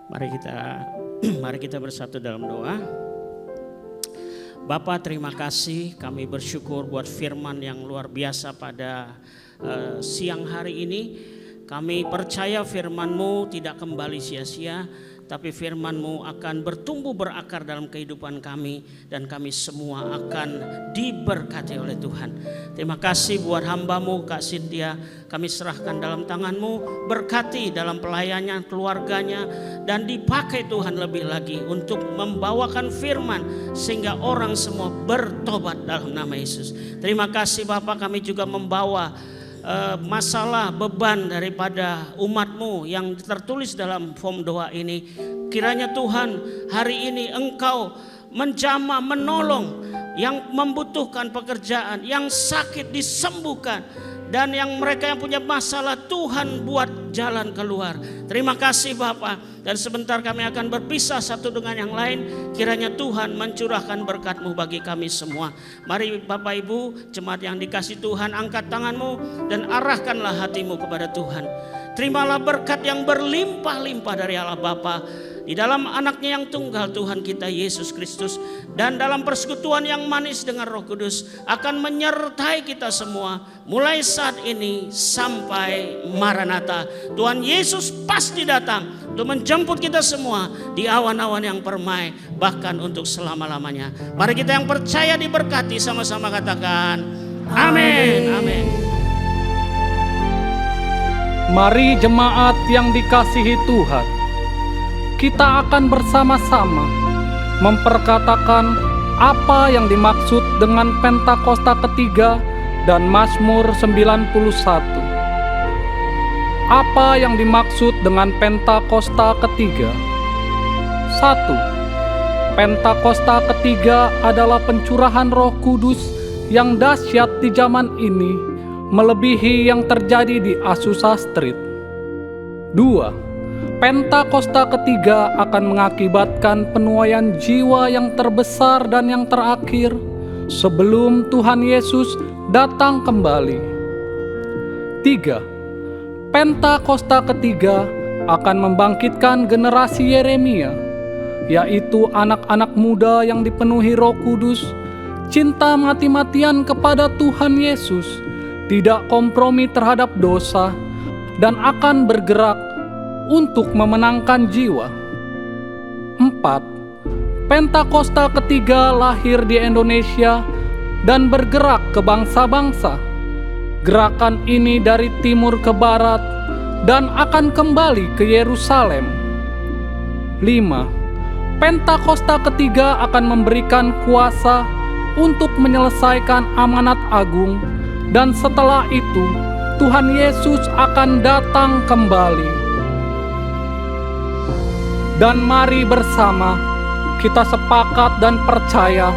Mari kita bersatu dalam doa. Bapa, terima kasih, kami bersyukur buat firman yang luar biasa pada siang hari ini. Kami percaya firman-Mu tidak kembali sia-sia, tapi firman-Mu akan bertumbuh berakar dalam kehidupan kami, dan kami semua akan diberkati oleh Tuhan. Terima kasih buat hamba-Mu Kak Cynthia, kami serahkan dalam tangan-Mu, berkati dalam pelayannya, keluarganya, dan dipakai Tuhan lebih lagi untuk membawakan firman sehingga orang semua bertobat dalam nama Yesus. Terima kasih Bapak, kami juga membawa masalah beban daripada umat-Mu yang tertulis dalam form doa ini. Kiranya Tuhan hari ini Engkau menjamah, menolong yang membutuhkan pekerjaan, yang sakit disembuhkan, dan yang mereka yang punya masalah Tuhan buat jalan keluar. Terima kasih Bapak. Dan sebentar kami akan berpisah satu dengan yang lain. Kiranya Tuhan mencurahkan berkat-Mu bagi kami semua. Mari Bapak Ibu, jemaat yang dikasih Tuhan, angkat tangan-Mu dan arahkanlah hatimu kepada Tuhan. Terimalah berkat yang berlimpah-limpah dari Allah Bapa, di dalam anaknya yang tunggal Tuhan kita Yesus Kristus, dan dalam persekutuan yang manis dengan Roh Kudus akan menyertai kita semua mulai saat ini sampai Maranatha. Tuhan Yesus pasti datang untuk menjemput kita semua di awan-awan yang permai, bahkan untuk selama-lamanya. Mari kita yang percaya diberkati sama-sama katakan amin. Amin. Mari jemaat yang dikasihi Tuhan, kita akan bersama-sama memperkatakan apa yang dimaksud dengan Pentakosta ketiga dan Mazmur 91. Apa yang dimaksud dengan Pentakosta ketiga? 1. Pentakosta ketiga adalah pencurahan Roh Kudus yang dahsyat di zaman ini, melebihi yang terjadi di Azusa Street. 2. Pentakosta ketiga akan mengakibatkan penuaian jiwa yang terbesar dan yang terakhir sebelum Tuhan Yesus datang kembali. 3. Pentakosta ketiga akan membangkitkan generasi Yeremia, yaitu anak-anak muda yang dipenuhi Roh Kudus, cinta mati-matian kepada Tuhan Yesus, tidak kompromi terhadap dosa, dan akan bergerak untuk memenangkan jiwa. 4. Pentakosta ketiga lahir di Indonesia dan bergerak ke bangsa-bangsa. Gerakan ini dari timur ke barat dan akan kembali ke Yerusalem. 5. Pentakosta ketiga akan memberikan kuasa untuk menyelesaikan amanat agung, dan setelah itu Tuhan Yesus akan datang kembali. Dan mari bersama kita sepakat dan percaya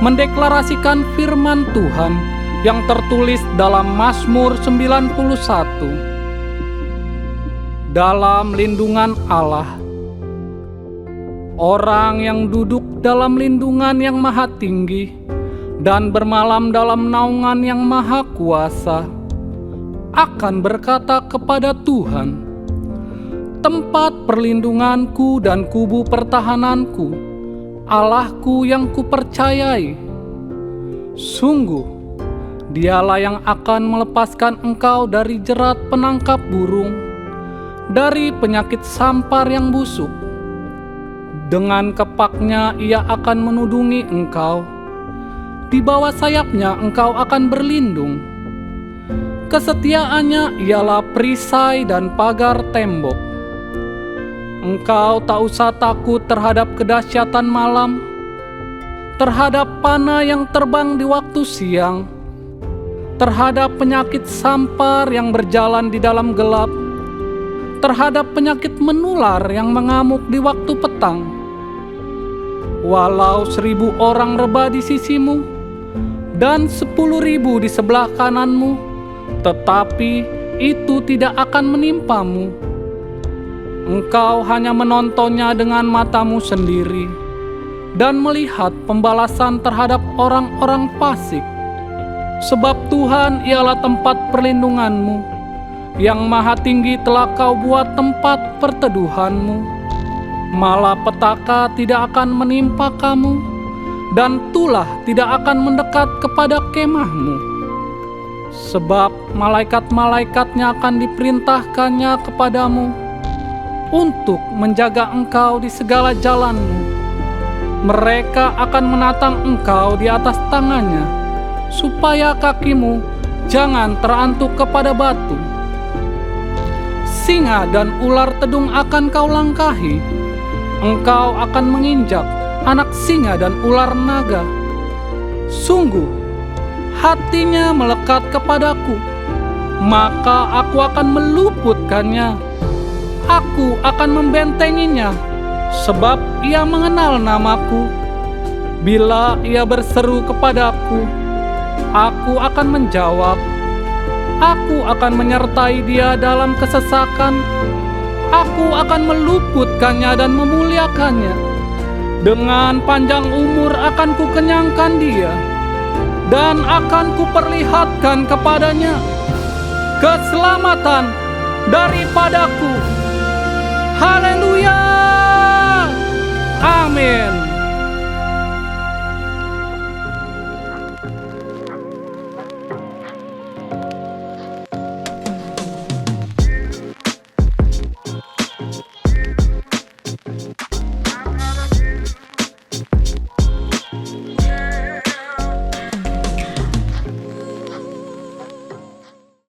mendeklarasikan firman Tuhan yang tertulis dalam Mazmur 91. Dalam lindungan Allah, orang yang duduk dalam lindungan yang maha tinggi dan bermalam dalam naungan yang maha kuasa akan berkata kepada Tuhan, tempat perlindunganku dan kubu pertahananku, Allahku yang kupercayai. Sungguh, Dialah yang akan melepaskan engkau dari jerat penangkap burung, dari penyakit sampar yang busuk. Dengan kepaknya Ia akan menudungi engkau, di bawah sayapnya engkau akan berlindung. Kesetiaannya ialah perisai dan pagar tembok. Engkau tak usah takut terhadap kedahsyatan malam, terhadap panah yang terbang di waktu siang, terhadap penyakit sampar yang berjalan di dalam gelap, terhadap penyakit menular yang mengamuk di waktu petang. Walau 1000 orang rebah di sisimu dan 10.000 di sebelah kananmu, tetapi itu tidak akan menimpamu. Engkau hanya menontonnya dengan matamu sendiri dan melihat pembalasan terhadap orang-orang fasik. Sebab Tuhan ialah tempat perlindunganmu, yang maha tinggi telah kau buat tempat perteduhanmu. Malapetaka tidak akan menimpa kamu, dan tulah tidak akan mendekat kepada kemahmu. Sebab malaikat-malaikatnya akan diperintahkannya kepadamu untuk menjaga engkau di segala jalanmu. Mereka akan menatang engkau di atas tangannya, supaya kakimu jangan terantuk kepada batu. Singa dan ular tedung akan kau langkahi. Engkau akan menginjak anak singa dan ular naga. Sungguh, hatinya melekat kepadaku, maka aku akan meluputkannya. Aku akan membentenginya, sebab ia mengenal namaku. Bila ia berseru kepadaku, aku akan menjawab. Aku akan menyertai dia dalam kesesakan. Aku akan meluputkannya dan memuliakannya. Dengan panjang umur akan kukenyangkan dia, dan akan kuperlihatkan kepadanya keselamatan daripadaku. Haleluya!